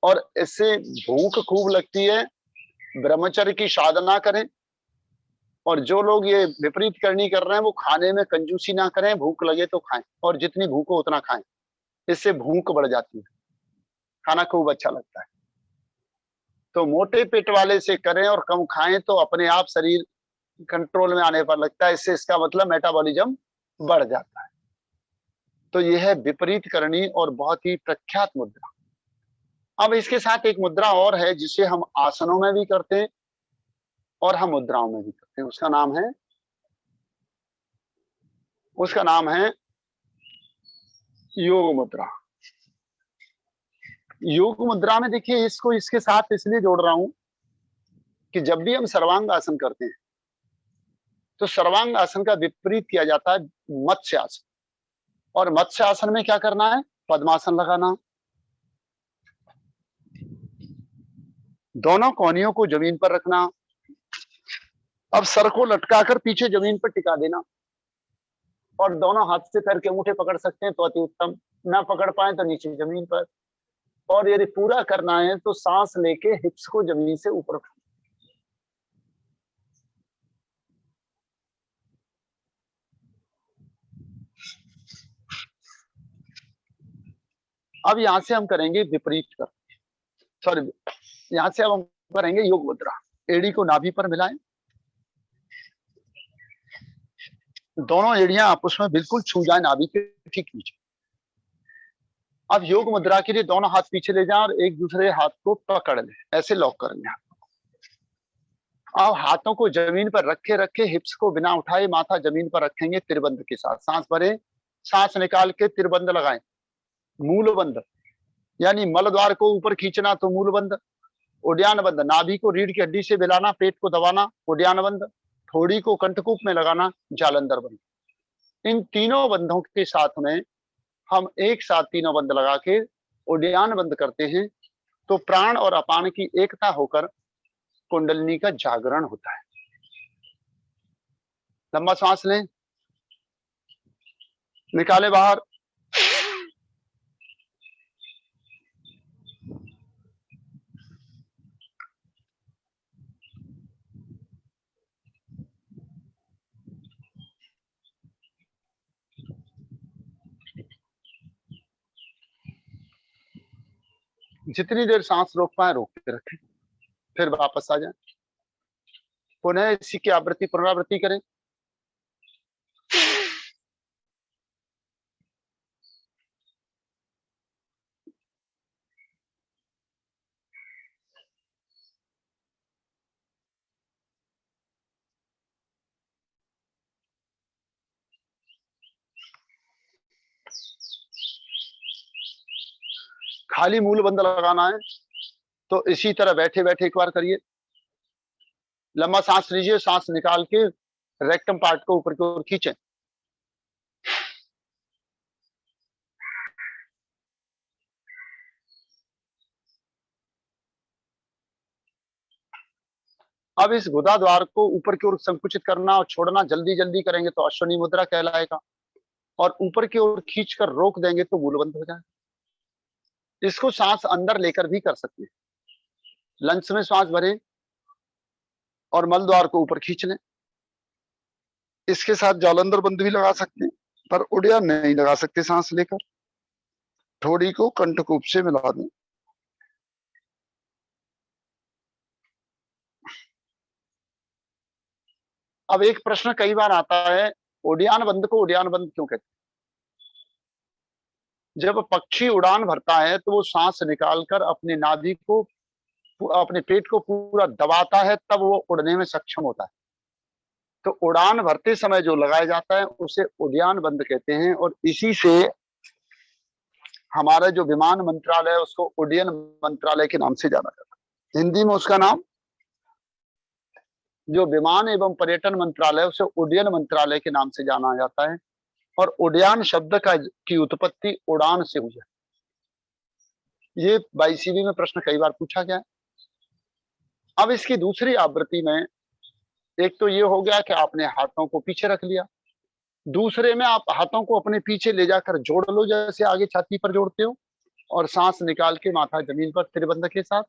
और इससे भूख खूब लगती है। ब्रह्मचर्य की साधना करें और जो लोग ये विपरीत करनी कर रहे हैं वो खाने में कंजूसी ना करें, भूख लगे तो खाएं और जितनी भूख हो उतना खाएं, इससे भूख बढ़ जाती है, खाना खूब अच्छा लगता है। तो मोटे पेट वाले से करें और कम खाएं तो अपने आप शरीर कंट्रोल में आने पर लगता है, इससे इसका मतलब मेटाबॉलिज्म बढ़ जाता है। तो यह है विपरीत करनी और बहुत ही प्रख्यात मुद्रा। अब इसके साथ एक मुद्रा और है जिसे हम आसनों में भी करते हैं और हम मुद्राओं में भी करते हैं। उसका नाम है योग मुद्रा। योग मुद्रा में देखिए, इसको इसके साथ इसलिए जोड़ रहा हूं कि जब भी हम सर्वांग आसन करते हैं तो सर्वांग आसन का विपरीत किया जाता है मत्स्य आसन। और मत्स्य आसन में क्या करना है? पद्मासन लगाना, दोनों कोहनियों को जमीन पर रखना, अब सर को लटकाकर पीछे जमीन पर टिका देना और दोनों हाथ से पैर के अंगूठे पकड़ सकते हैं तो अति उत्तम, ना पकड़ पाए तो नीचे जमीन पर। और यदि पूरा करना है तो सांस लेके हिप्स को जमीन से ऊपर उठाना। अब यहां से हम करेंगे विपरीत कर, सॉरी, यहां से अब हम करेंगे योग मुद्रा। एड़ी को नाभि पर मिलाएं, दोनों एड़ियां आपस में बिल्कुल छू जाए नाभि के ठीक नीचे। अब योग मुद्रा के लिए दोनों हाथ पीछे ले जाएं और एक दूसरे हाथ को पकड़ लें, ऐसे लॉक कर लें। अब हाथों को जमीन पर रखे रखे हिप्स को बिना उठाए माथा जमीन पर रखेंगे त्रिबंध के साथ। सांस भरें, सांस निकाल के त्रिबंध लगाएं। मूल बंध यानी मल द्वार को ऊपर खींचना तो मूल बंध, उड्यान बंध नाभि को रीढ़ की हड्डी से मिलाना, पेट को दबाना उड्यान बंध, थोड़ी को कंठकूप में लगाना जालंधर बंध। इन तीनों बंधों के साथ में हम एक साथ तीनों बंध लगा के उड्यान बंद करते हैं तो प्राण और अपान की एकता होकर कुंडलिनी का जागरण होता है। लंबा सांस लें, निकाले बाहर, जितनी देर सांस रोक पाए रोक के रखें, फिर वापस आ जाए। पुनः इसी की आवृत्ति पुनरावृत्ति करें। खाली मूल बंद लगाना है तो इसी तरह बैठे बैठे एक बार करिए। लंबा सांस लीजिए, सांस निकाल के रेक्टम पार्ट को ऊपर की ओर खींचें। अब इस गुदा द्वार को ऊपर की ओर संकुचित करना और छोड़ना जल्दी जल्दी करेंगे तो अश्वनी मुद्रा कहलाएगा, और ऊपर की ओर खींचकर रोक देंगे तो मूलबंध हो जाए। इसको सांस अंदर लेकर भी कर सकते हैं। लंग्स में सांस भरें और मल द्वार को ऊपर खींच लें। इसके साथ जालंधर बंद भी लगा सकते हैं पर उड़िया नहीं लगा सकते। सांस लेकर थोड़ी को कंठकूप से मिला दें। अब एक प्रश्न कई बार आता है, उड्यान बंद को उड्यान बंद क्यों कहते हैं? जब पक्षी उड़ान भरता है तो वो सांस निकालकर अपने नाभि को, अपने पेट को पूरा दबाता है, तब वो उड़ने में सक्षम होता है। तो उड़ान भरते समय जो लगाया जाता है उसे उड्यान बंद कहते हैं। और इसी से हमारा जो विमान मंत्रालय है उसको उड्डयन मंत्रालय के नाम से जाना जाता है। हिंदी में उसका नाम, जो विमान एवं पर्यटन मंत्रालय उसे उड्डयन मंत्रालय के नाम से जाना जाता है। और उड्यान शब्द की उत्पत्ति उड़ान से हुई है। ये 22वीं में प्रश्न कई बार पूछा गया है। अब इसकी दूसरी आवृत्ति में एक तो ये हो गया कि आपने हाथों को पीछे रख लिया, दूसरे में आप हाथों को अपने पीछे ले जाकर जोड़ लो जैसे आगे छाती पर जोड़ते हो, और सांस निकाल के माथा जमीन पर त्रिबंध के साथ।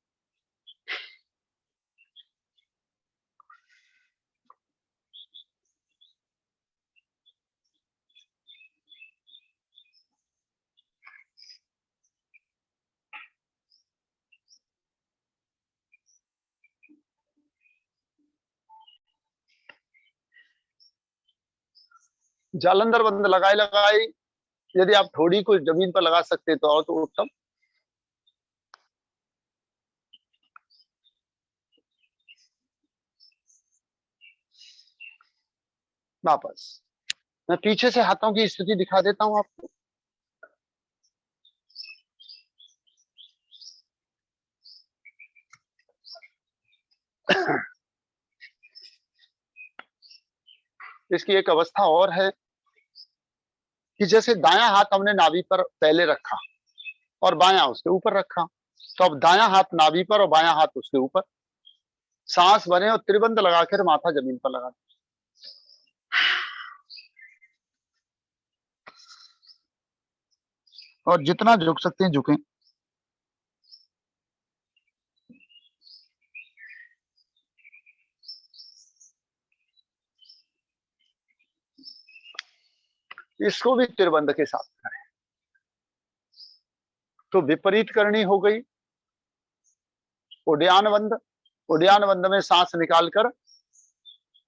जालंधर बंद लगाए लगाए, यदि आप थोड़ी को जमीन पर लगा सकते तो और तो उत्तम। वापस मैं पीछे से हाथों की स्थिति दिखा देता हूं आपको। इसकी एक अवस्था और है कि जैसे दायां हाथ हमने नाभि पर पहले रखा और बायां उसके ऊपर रखा, तो अब दायां हाथ नाभि पर और बायां हाथ उसके ऊपर, सांस भरें और त्रिबंध लगाकर माथा जमीन पर लगा दें। और जितना झुक सकते हैं झुकें। इसको भी त्रिबंध के साथ करें। तो विपरीत करनी हो गई उड्डयन बंद। उड्डयन बंद में सांस निकालकर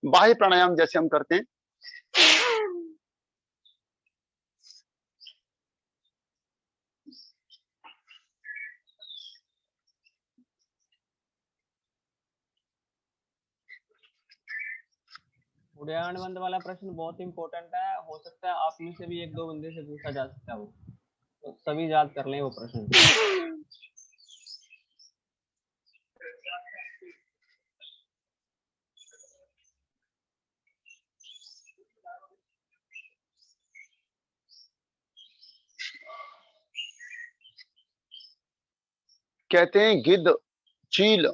बाह्य प्राणायाम जैसे हम करते हैं, उड्डयन बंद वाला प्रश्न बहुत इंपॉर्टेंट है, हो सकता है आप में से भी एक दो बंदे से पूछा जा सकता है वो, तो सभी याद कर लें वो प्रश्न। कहते हैं गिद्ध चील,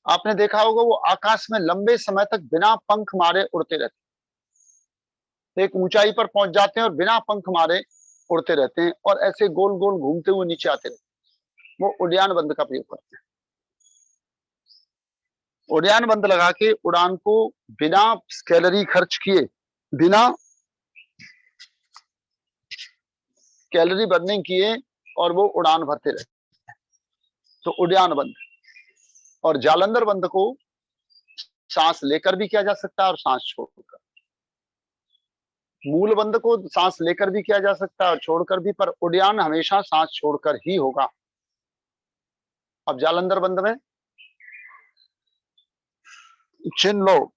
आपने देखा होगा वो आकाश में लंबे समय तक बिना पंख मारे उड़ते रहते, एक ऊंचाई पर पहुंच जाते हैं और बिना पंख मारे उड़ते रहते हैं और ऐसे गोल गोल घूमते हुए नीचे आते रहते हैं। वो उड्डयन बंद का प्रयोग करते हैं। उड्डयन बंद लगा के उड़ान को बिना कैलोरी खर्च किए, बिना कैलोरी बर्निंग किए और वो उड़ान भरते रहते हैं। तो उड्डयन बंद और जालंधर बंद को सांस लेकर भी किया जा सकता है और सांस छोड़कर। मूल बंद को सांस लेकर भी किया जा सकता है और छोड़कर भी, पर उड्डयन हमेशा सांस छोड़कर ही होगा। अब जालंधर बंद में चिन्ह लो,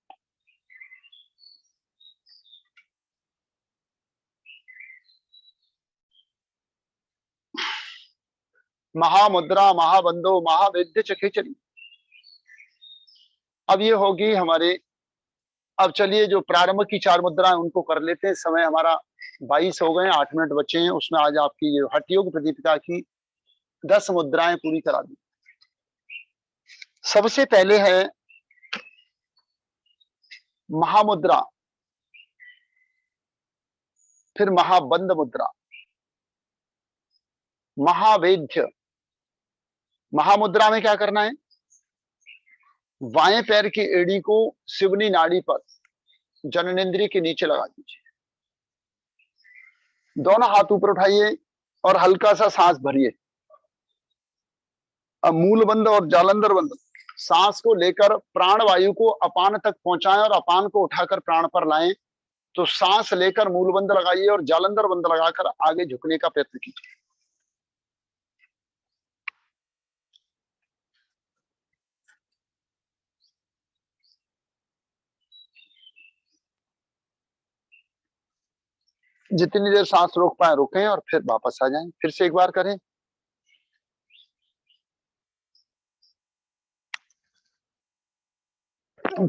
महामुद्रा महाबंधो महावेद्य चखेचरी। अब ये होगी हमारे, अब चलिए जो प्रारंभ की 4 मुद्राएं उनको कर लेते हैं। समय हमारा 22 हो गए, 8 मिनट बचे हैं, उसमें आज आपकी ये हठ योग प्रदीपिका की 10 मुद्राएं पूरी करा दी। सबसे पहले है महामुद्रा, फिर महाबंध मुद्रा, महावेद्य। महामुद्रा में क्या करना है, बाएं पैर की एड़ी को शिवनी नाड़ी पर जननेंद्रिय के नीचे लगा दीजिए, दोनों हाथ ऊपर उठाइए और हल्का सा सांस भरिए। अब मूल बंद और जालंधर बंद, सांस को लेकर प्राण वायु को अपान तक पहुंचाएं और अपान को उठाकर प्राण पर लाएं। तो सांस लेकर मूल बंद लगाइए और जालंधर बंद लगाकर आगे झुकने का प्रयत्न कीजिए। जितनी देर सांस रोक पाए रोकें और फिर वापस आ जाएं। फिर से एक बार करें।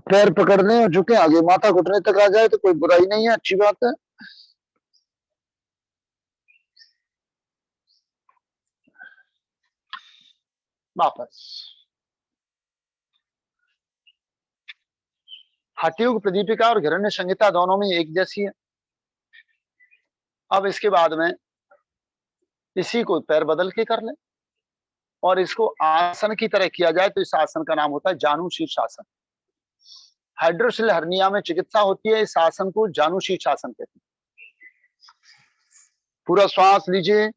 पैर पकड़ लें और झुके आगे, माथा घुटने तक आ जाए तो कोई बुराई नहीं है, अच्छी बात है। वापस। हठयोग प्रदीपिका और घृण्य संहिता दोनों में एक जैसी है। अब इसके बाद में इसी को पैर बदल के कर लें और इसको आसन की तरह किया जाए तो इस आसन का नाम होता है जानु शीर्षासन। हाइड्रोसिल हर्निया में चिकित्सा होती है, इस आसन को जानु शीर्षासन कहते हैं। पूरा श्वास लीजिए,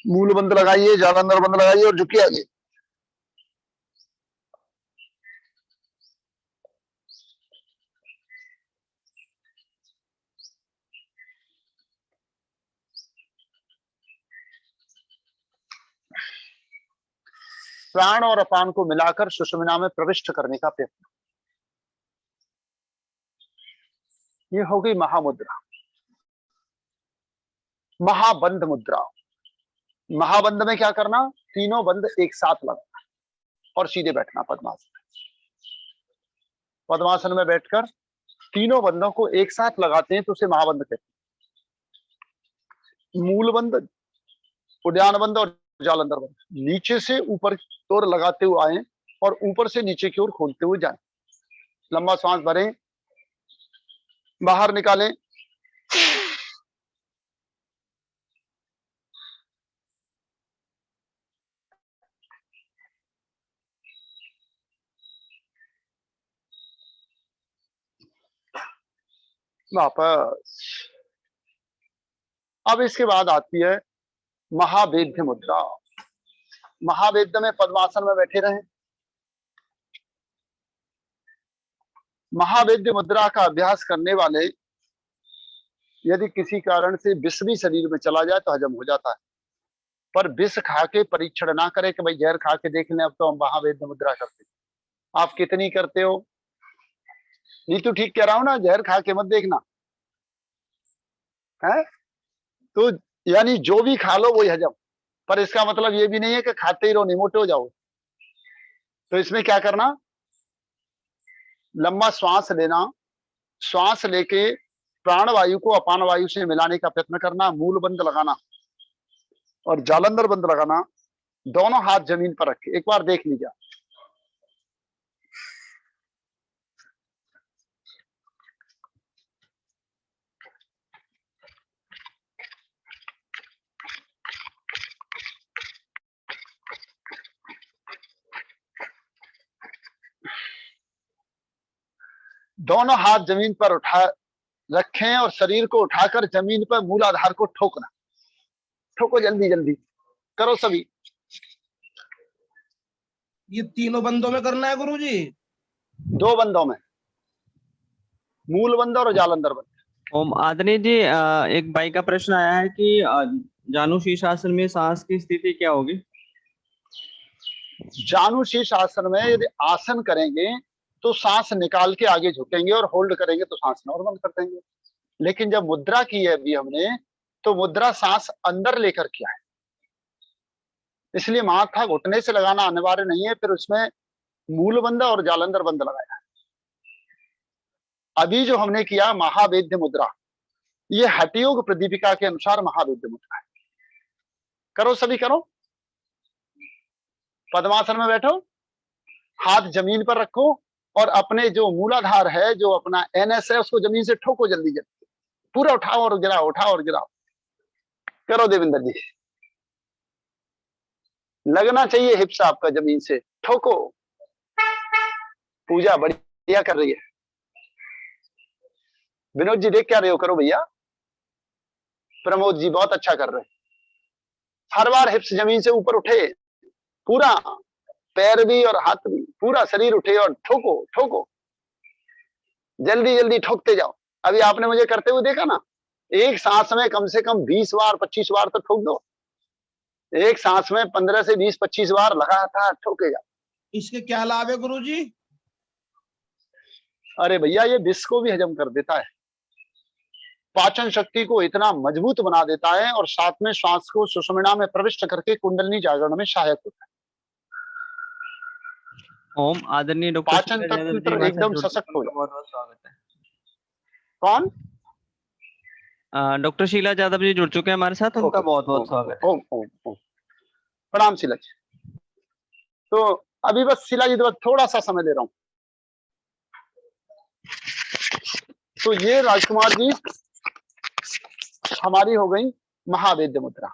मूल बंद लगाइए, जालंधर बंद लगाइए और झुकिए आगे। प्राण और अपान को मिलाकर सुषुम्ना में प्रविष्ट करने का प्रयत्न। ये हो गई महामुद्रा। महाबंध मुद्रा। महाबंध में क्या करना, तीनों बंद एक साथ लगाना और सीधे बैठना पद्मासन। पद्मासन में बैठकर तीनों बंदों को एक साथ लगाते हैं तो उसे महाबंध कहते हैं। मूल बंद, उद्यान बंद और जालंधर बंद नीचे से ऊपर की ओर लगाते हुए आए और ऊपर से नीचे की ओर खोलते हुए जाएं। लंबा सांस भरें, बाहर निकालें, वापस। अब इसके बाद आती है महावेद्य मुद्रा। महावेद्य में पद्मासन में बैठे रहें। महावेद्य मुद्रा का अभ्यास करने वाले यदि किसी कारण से विष भी शरीर में चला जाए तो हजम हो जाता है, पर विष खा के परीक्षण ना करे कि भाई जहर खा के देख लें अब तो हम महावेद्य मुद्रा करते। आप कितनी करते हो? नीतू ठीक कह रहा हूं ना, जहर खा के मत देखना है। तो यानी जो भी खा लो वही हजम, पर इसका मतलब ये भी नहीं है कि खाते ही रहो नहीं मोटे हो जाओ। तो इसमें क्या करना, लंबा श्वास लेना, श्वास लेके प्राण वायु को अपान वायु से मिलाने का प्रयत्न करना, मूल बंद लगाना और जालंधर बंद लगाना, दोनों हाथ जमीन पर रखे। एक बार देख लीजिए। दोनों हाथ जमीन पर उठा रखें और शरीर को उठाकर जमीन पर मूलाधार को ठोकना। ठोको जल्दी जल्दी करो सभी। ये तीनों बंदों में करना है गुरुजी? दो बंदों में, मूल बंद और जालंधर बंद। ओम आदरणीय जी, एक भाई का प्रश्न आया है कि जानु शीर्षासन में सांस की स्थिति क्या होगी? जानु शीर्षासन में यदि आसन करेंगे तो सांस निकाल के आगे झुकेंगे और होल्ड करेंगे तो सांस नॉर्मल कर देंगे। लेकिन जब मुद्रा की है अभी हमने, तो मुद्रा सांस अंदर लेकर किया है, इसलिए माथा घुटने से लगाना अनिवार्य नहीं है। फिर उसमें मूल बंद और जालंधर बंद लगाया है। अभी जो हमने किया महावेद्य मुद्रा, ये हठयोग प्रदीपिका के अनुसार महावेद्य मुद्रा है। करो सभी करो। पद्मासन में बैठो, हाथ जमीन पर रखो और अपने जो मूलाधार है, जो अपना एनएस है, उसको जमीन से ठोको जल्दी जल्दी। पूरा उठाओ और गिराओ, उठाओ और गिराओ। करो देवेंद्र जी, लगना चाहिए हिप्स आपका जमीन से, ठोको। पूजा बढ़िया कर रही है। विनोद जी देख क्या रहे हो? करो भैया। प्रमोद जी बहुत अच्छा कर रहे हैं। हर बार हिप्स जमीन से ऊपर उठे, पूरा पैर भी और हाथ भी, पूरा शरीर उठे और ठोको ठोको, जल्दी जल्दी ठोकते जाओ। अभी आपने मुझे करते हुए देखा ना, एक सांस में कम से कम 20 बार 25 बार तो ठोक दो। एक सांस में 15 से 20-25 बार लगातार ठोके जाओ। इसके क्या लाभ है गुरुजी? अरे भैया, ये विष को भी हजम कर देता है, पाचन शक्ति को इतना मजबूत बना देता है और साथ में श्वास को सुषुम्ना में प्रविष्ट करके कुंडलिनी जागरण में सहायक होता है। ओम आदरणीय डॉक्टर पाचन तंत्र एकदम सशक्त हो जाता है। बहुत बहुत स्वागत है। कौन? डॉक्टर शीला यादव जी जुड़ चुके हैं हमारे साथ, उनका बहुत बहुत स्वागत है। ओम ओम ओम। प्रणाम शीला जी। तो अभी बस शीला जी तो थोड़ा सा समय ले रहा हूं। तो ये राजकुमार जी हमारी हो गई महावेद्य मुद्रा।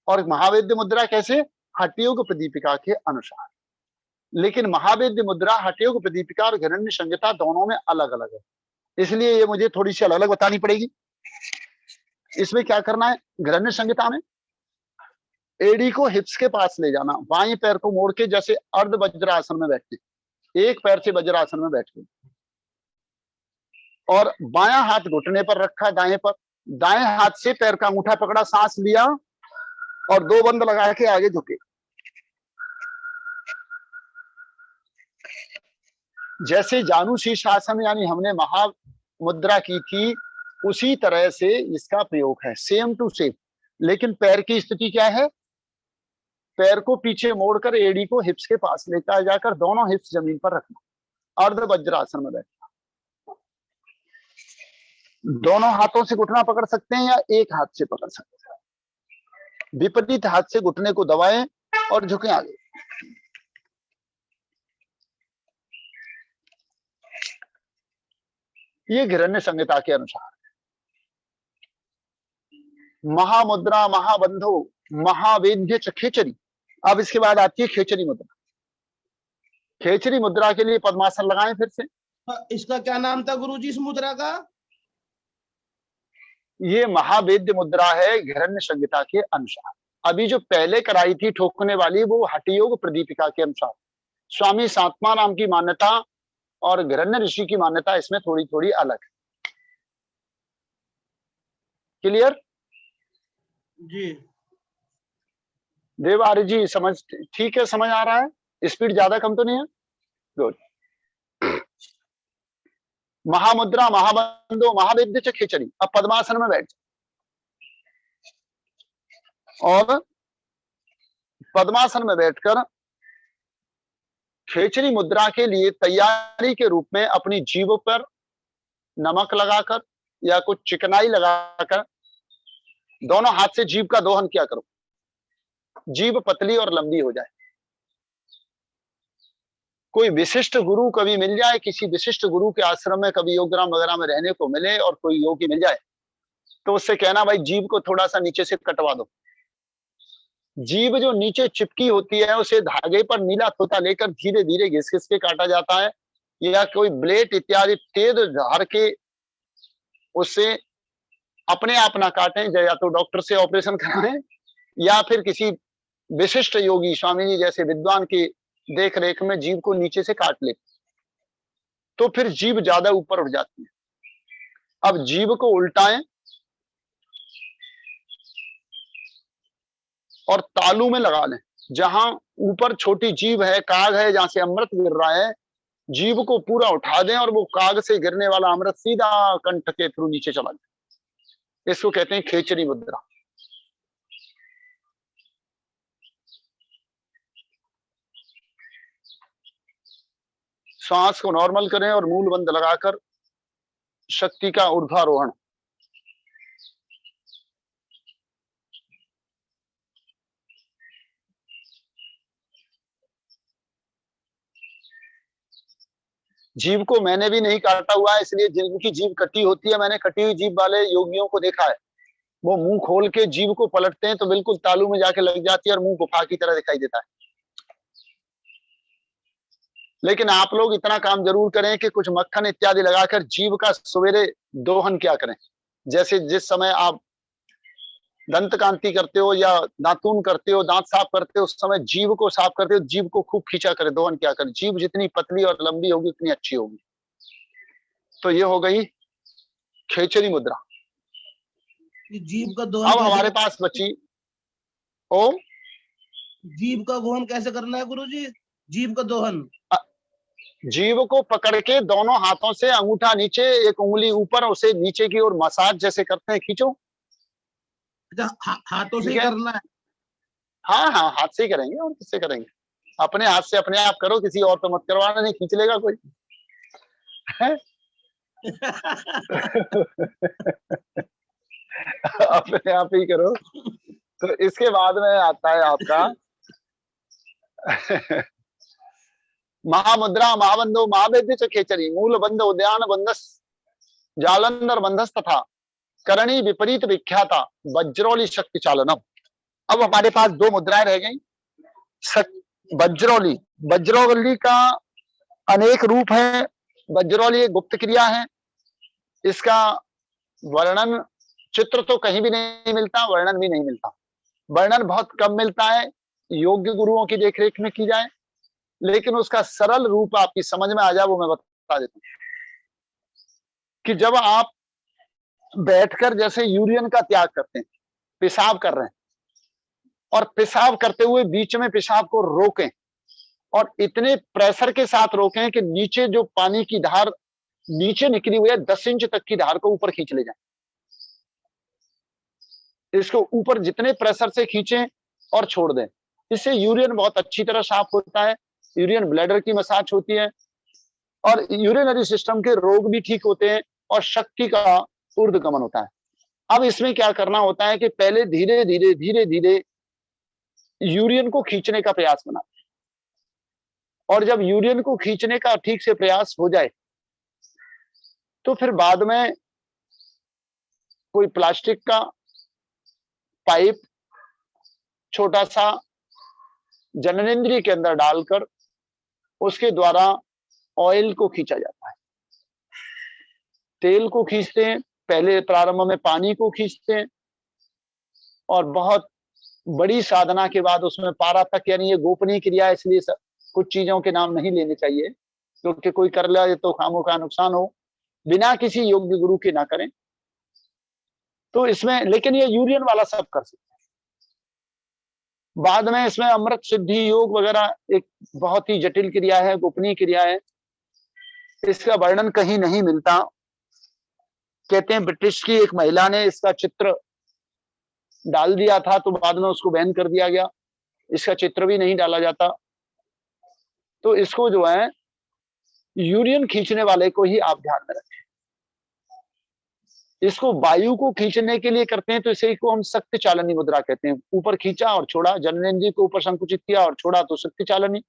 और महावेद्य मुद्रा कैसे? हठयोग प्रदीपिका के अनुसार। लेकिन महावेद्य मुद्रा हठयोग प्रदीपिका और घृण्य संहिता दोनों में अलग अलग है, इसलिए ये मुझे थोड़ी सी अलग अलग बतानी पड़ेगी। इसमें क्या करना है? घृण्य संहिता में एड़ी को हिप्स के पास ले जाना, बाएं पैर को मोड़ के जैसे अर्ध वज्रासन में बैठते, एक पैर से वज्रासन में बैठ के, और बायां हाथ घुटने पर रखा दाएं पर, दाएं हाथ से पैर का अंगूठा पकड़ा, सांस लिया और दो बंद लगा के आगे झुके। जैसे जानु शीर्षासन यानी हमने महामुद्रा की थी, उसी तरह से इसका प्रयोग है, सेम टू सेम। लेकिन पैर की स्थिति क्या है? पैर को पीछे मोड़कर एड़ी को हिप्स के पास लेकर जाकर दोनों हिप्स जमीन पर रखना, अर्ध वज्रासन में बैठना। दोनों हाथों से घुटना पकड़ सकते हैं या एक हाथ से पकड़ सकते हैं। विपरीत हाथ से घुटने को दबाएं और झुकें आगे। ये हिरण्य संहिता के अनुसार महामुद्रा, महाबंधो, महावेद्य च खेचरी। अब इसके बाद आती है खेचरी मुद्रा। खेचरी मुद्रा के लिए पद्मासन लगाएं फिर से। इसका क्या नाम था गुरुजी इस मुद्रा का? ये महावेद्य मुद्रा है हिरण्य संहिता के अनुसार। अभी जो पहले कराई थी ठोकने वाली, वो हठयोग प्रदीपिका के अनुसार। स्वामी सातमा राम की मान्यता और हिरण्य ऋषि की मान्यता इसमें थोड़ी थोड़ी अलग है। क्लियर जी? देवारी जी, समझ ठीक है? समझ आ रहा है? स्पीड ज्यादा कम तो नहीं है? गुड। महामुद्रा, महाबंधो, महावेद्य च खेचरी। अब पद्मासन में बैठ और पद्मासन में बैठकर खेचरी मुद्रा के लिए तैयारी के रूप में अपनी जीभ पर नमक लगाकर या कुछ चिकनाई लगाकर दोनों हाथ से जीभ का दोहन किया करो। जीभ पतली और लंबी हो जाए। कोई विशिष्ट गुरु कभी मिल जाए, किसी विशिष्ट गुरु के आश्रम में कभी योगग्राम वगैरह में रहने को मिले और कोई योगी मिल जाए, तो उससे कहना भाई जीभ को थोड़ा सा नीचे से कटवा दो। जीभ जो नीचे चिपकी होती है उसे धागे पर नीला तोता लेकर धीरे धीरे घिस घिस के काटा जाता है, या कोई ब्लेड इत्यादि तेज धार के उससे अपने आप ना काटें, या तो डॉक्टर से ऑपरेशन कराएं या फिर किसी विशिष्ट योगी स्वामी जी जैसे विद्वान की देख रेख में जीभ को नीचे से काट ले, तो फिर जीभ ज्यादा ऊपर उठ जाती है। अब जीभ को उल्टाएं और तालू में लगा लें। जहां ऊपर छोटी जीभ है, काग है, जहां से अमृत गिर रहा है, जीभ को पूरा उठा दें और वो काग से गिरने वाला अमृत सीधा कंठ के थ्रू नीचे चला जाए। इसको कहते हैं खेचरी मुद्रा। सांस को नॉर्मल करें और मूल बंद लगाकर शक्ति का ऊर्ध्वारोहण। जीभ को मैंने भी नहीं काटा हुआ है, इसलिए जिनकी जीभ कटी होती है, मैंने कटी हुई जीभ वाले योगियों को देखा है, वो मुंह खोल के जीभ को पलटते हैं तो बिल्कुल तालू में जाके लग जाती है और मुंह गुफा की तरह दिखाई देता है। लेकिन आप लोग इतना काम जरूर करें कि कुछ मक्खन इत्यादि लगाकर जीभ का सवेरे दोहन क्या करें। जैसे जिस समय आप दंत कांति करते हो या दातून करते हो, दांत साफ करते हो, उस समय जीभ को साफ करते हो, जीभ को खूब खींचा करें, दोहन क्या करें। जीभ जितनी पतली और लंबी होगी उतनी अच्छी होगी। तो ये हो गई खेचरी मुद्रा। जीभ का दोहन अब कैसे हमारे पास बची ओम। जीभ का दोहन कैसे करना है गुरुजी? जीभ का दोहन जीभ को पकड़ के दोनों हाथों से अंगूठा नीचे, एक उंगली ऊपर, उसे नीचे की ओर मसाज जैसे करते हैं, खींचो। हाथों से ही करना है? हाँ हाँ, हाथ से ही करेंगे और किससे करेंगे। अपने हाथ से अपने आप करो, किसी और तो मत करवाना, नहीं खींच लेगा कोई। अपने आप ही करो। तो इसके बाद में आता है आपका महामुद्रा, महाबंधो, महावेद्य च खेचरी, मूल बंध, उद्यान बंधस, जालंधर बंधस तथा करणी विपरीत विख्याता वज्रौली शक्ति चालनम। अब हमारे पास दो मुद्राएं रह गई। वज्रौली, वज्रौली का अनेक रूप है। वज्रौली एक गुप्त क्रिया है। इसका वर्णन चित्र तो कहीं भी नहीं मिलता, वर्णन भी नहीं मिलता। वर्णन बहुत कम मिलता है, योग्य गुरुओं की देखरेख में की जाए। लेकिन उसका सरल रूप आपकी समझ में आ जाए वो मैं बता देता हूं कि जब आप बैठकर जैसे यूरियन का त्याग करते हैं, पेशाब कर रहे हैं, और पेशाब करते हुए बीच में पेशाब को रोकें, और इतने प्रेशर के साथ रोकें कि नीचे जो पानी की धार नीचे निकली हुई है 10 इंच तक की धार को ऊपर खींच ले जाएं। इसको ऊपर जितने प्रेशर से खींचें और छोड़ दें। इससे यूरिन बहुत अच्छी तरह साफ होता है, यूरिन ब्लैडर की मसाज होती है और यूरिनरी सिस्टम के रोग भी ठीक होते हैं और शक्ति का ऊर्ध्वगमन होता है। अब इसमें क्या करना होता है कि पहले धीरे धीरे धीरे धीरे यूरिन को खींचने का प्रयास बनाते हैं और जब यूरिन को खींचने का ठीक से प्रयास हो जाए तो फिर बाद में कोई प्लास्टिक का पाइप छोटा सा जननेंद्रिय के अंदर डालकर उसके द्वारा ऑयल को खींचा जाता है। तेल को खींचते हैं, पहले प्रारंभ में पानी को खींचते हैं और बहुत बड़ी साधना के बाद उसमें पारा तक, यानी ये गोपनीय क्रिया है इसलिए कुछ चीजों के नाम नहीं लेने चाहिए क्योंकि कोई कर ले तो खामों का नुकसान हो, बिना किसी योग्य गुरु के ना करें। तो इसमें लेकिन ये यूरियन वाला सब कर सकते हैं। बाद में इसमें अमृत सिद्धि योग वगैरह एक बहुत ही जटिल क्रिया है, गोपनीय क्रिया है, इसका वर्णन कहीं नहीं मिलता। कहते हैं ब्रिटिश की एक महिला ने इसका चित्र डाल दिया था तो बाद में उसको बैन कर दिया गया, इसका चित्र भी नहीं डाला जाता। तो इसको जो है यूरियन खींचने वाले को ही आप ध्यान में रखें। इसको वायु को खींचने के लिए करते हैं तो इसे को हम शक्ति चालनी मुद्रा कहते हैं। ऊपर खींचा और छोड़ा, जननेंद्रिय को ऊपर संकुचित किया और छोड़ा तो शक्ति चालनी।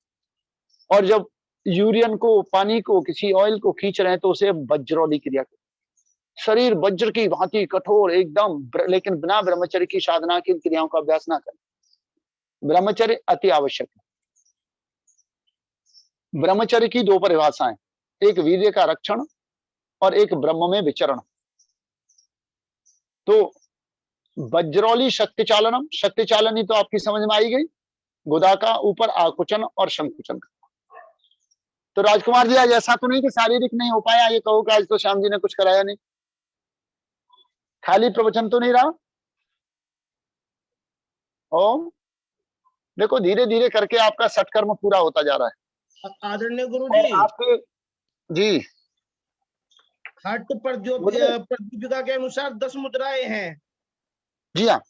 और जब यूरियन को, पानी को, किसी ऑयल को खींच रहे हैं तो उसे वज्रोली क्रिया कहते हैं। शरीर वज्र की भांति कठोर एकदम, लेकिन बिना ब्रह्मचर्य की साधना की क्रियाओं का अभ्यास ना करें। ब्रह्मचर्य अति आवश्यक है। ब्रह्मचर्य की दो परिभाषाएं, एक वीर्य का रक्षण और एक ब्रह्म में विचरण। तो वज्रोली शक्ति चालनम, शक्ति चालनी तो आपकी समझ में आई गई, गुदा का ऊपर आकुचन और संकुचन का। तो राजकुमार जी आज ऐसा तो नहीं कि शारीरिक नहीं हो पाया, ये कहो कि आज तो श्याम जी ने कुछ कराया नहीं, खाली प्रवचन तो नहीं रहा। ओम देखो धीरे धीरे करके आपका सत्कर्म पूरा होता जा रहा है। आदरणीय गुरु और जी, आपके जी हट प्रदीपिका के अनुसार 10 मुद्राएं हैं, जी हाँ,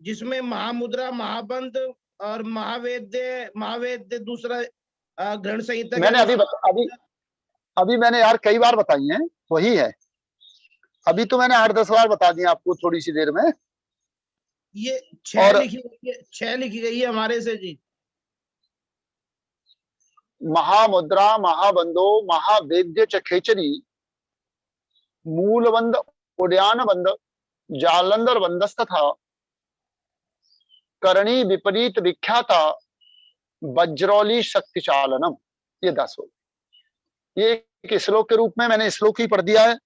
जिसमें महामुद्रा, महाबंध और महावेद्य दूसरा ग्रहण संहिता के मैंने अनुसार अभी मैंने यार कई बार बताई हैं, वही है। अभी तो मैंने 8-10 बार बता दिया आपको थोड़ी सी देर में। ये 6 लिखी गई है हमारे से जी। महामुद्रा, महाबंधो, महावेद्य चखेचरी, मूलबंध, उड्यान बंध, जालंधर बंधस्तथा, करणी विपरीत विख्याता, वज्रोली शक्ति चालनम। ये 10 हो। ये एक श्लोक के रूप में मैंने श्लोक ही पढ़ दिया है,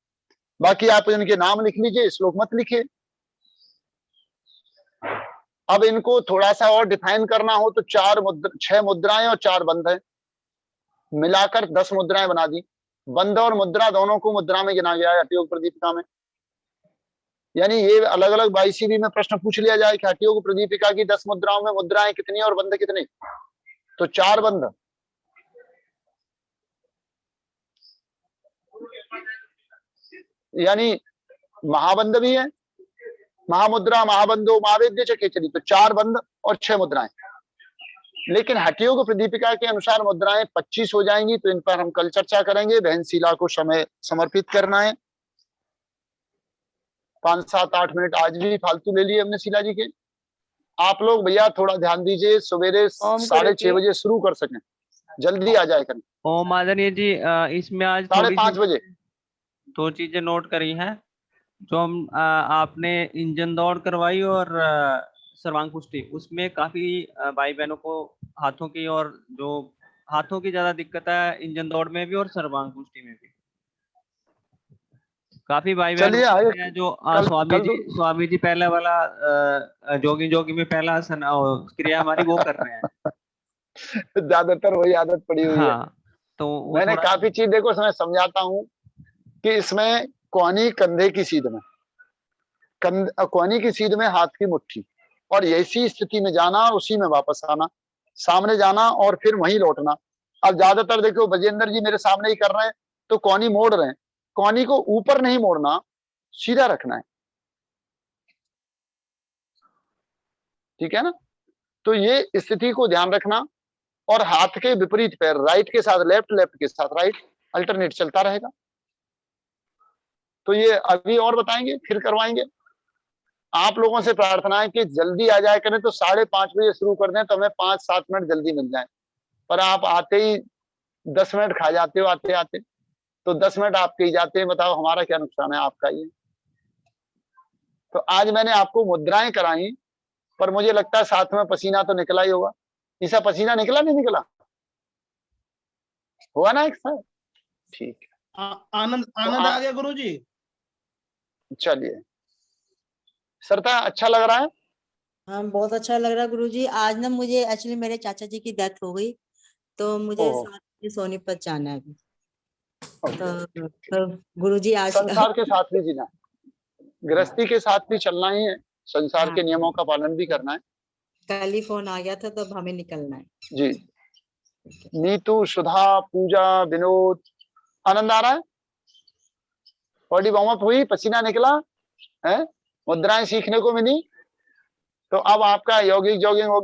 बाकी आप इनके नाम लिख लीजिए, श्लोक मत लिखिए। अब इनको थोड़ा सा और डिफाइन करना हो तो 6 मुद्राएं और 4 बंध है, मिलाकर 10 मुद्राएं बना दी। बंध और मुद्रा दोनों को मुद्रा में गिना गया है हठयोग प्रदीपिका में। यानी ये अलग अलग 22वीं में प्रश्न पूछ लिया जाए कि हठयोग प्रदीपिका की 10 मुद्राओं में मुद्राएं कितनी और बंध कितने, तो 4 बंध। यानी महाबंध भी है, महामुद्रा, महाबंधो, महावेद्य चखेचरी, तो 4 बंध और 6 मुद्राएं। लेकिन हठयोग प्रदीपिका के अनुसार मुद्राएं 25 हो जाएंगी, तो इन पर हम कल चर्चा करेंगे। बहन शीला को समय समर्पित करना है। 5, 7, 8 मिनट आज भी फालतू ले लिए हमने शीला जी के। आप लोग भैया थोड़ा ध्यान दीजिए, सवेरे 6:30 बजे शुरू कर सकें, जल्दी आ जाए करें। ओम आदरणीय जी, इसमें आज 5:30 बजे 2 चीजें नोट करी हैं। जो हम आपने इंजन दौड़ करवाई और सर्वांग पुष्टि, उसमें काफी भाई बहनों को हाथों की ज्यादा दिक्कत है, इंजन दौड़ में भी और सर्वांग पुष्टि में भी। काफी भाई बहन हैं जो स्वामी जी पहला वाला जोगी में पहला क्रिया हमारी वो कर रहे हैं। ज्यादातर वही आदत पड़ी हुई है। तो मैंने काफी चीज देखो इसमें समझाता हूँ कि इसमें कोहनी कंधे की सीध में, कोहनी की सीध में हाथ की मुट्ठी, और ऐसी स्थिति में जाना और उसी में वापस आना। सामने जाना और फिर वहीं लौटना। अब ज्यादातर देखो बजेंद्र जी मेरे सामने ही कर रहे हैं तो कौनी मोड़ रहे हैं, कौनी को ऊपर नहीं मोड़ना, सीधा रखना है, ठीक है ना। तो ये स्थिति को ध्यान रखना, और हाथ के विपरीत पैर, राइट के साथ लेफ्ट, लेफ्ट के साथ राइट, अल्टरनेट चलता रहेगा। तो ये अभी और बताएंगे, फिर करवाएंगे। आप लोगों से प्रार्थना है कि जल्दी आ जाए करें, तो 5:30 बजे शुरू कर दें तो हमें 5-7 मिनट जल्दी मिल जाए। पर आप आते ही 10 मिनट खा जाते हो आते आते, तो 10 मिनट आपके ही जाते हैं। बताओ हमारा क्या नुकसान है, आपका ही है। तो आज मैंने आपको मुद्राएं कराई, पर मुझे लगता है साथ में पसीना तो निकला ही होगा। ऐसा पसीना निकला नहीं निकला, हुआ ना एक साथ? ठीक है, आनंद आनंद आ गया गुरुजी। चलिए सरता अच्छा लग रहा है। हाँ बहुत अच्छा लग रहा है गुरुजी। आज ना मुझे एक्चुअली मेरे चाचा जी की डेथ हो गई, तो मुझे ओहो। 7 बजे सोनीपत जाना है अभी। ओके। तो गुरुजी आज संसार के साथ भी जीना है, गृहस्थी के साथ भी चलना ही है, संसार हाँ, के नियमों का पालन भी करना है। कल ही फोन आ गया था, तो अब हमें निकलना है। जी। नीतू, सुधा, पूजा, विनोद, आनंद आ रहा है? बॉडी वार्म अप हुई, पसीना निकला है, मुद्राएं सीखने को मिली। तो अब आपका यौगिक जॉगिंग हो गया।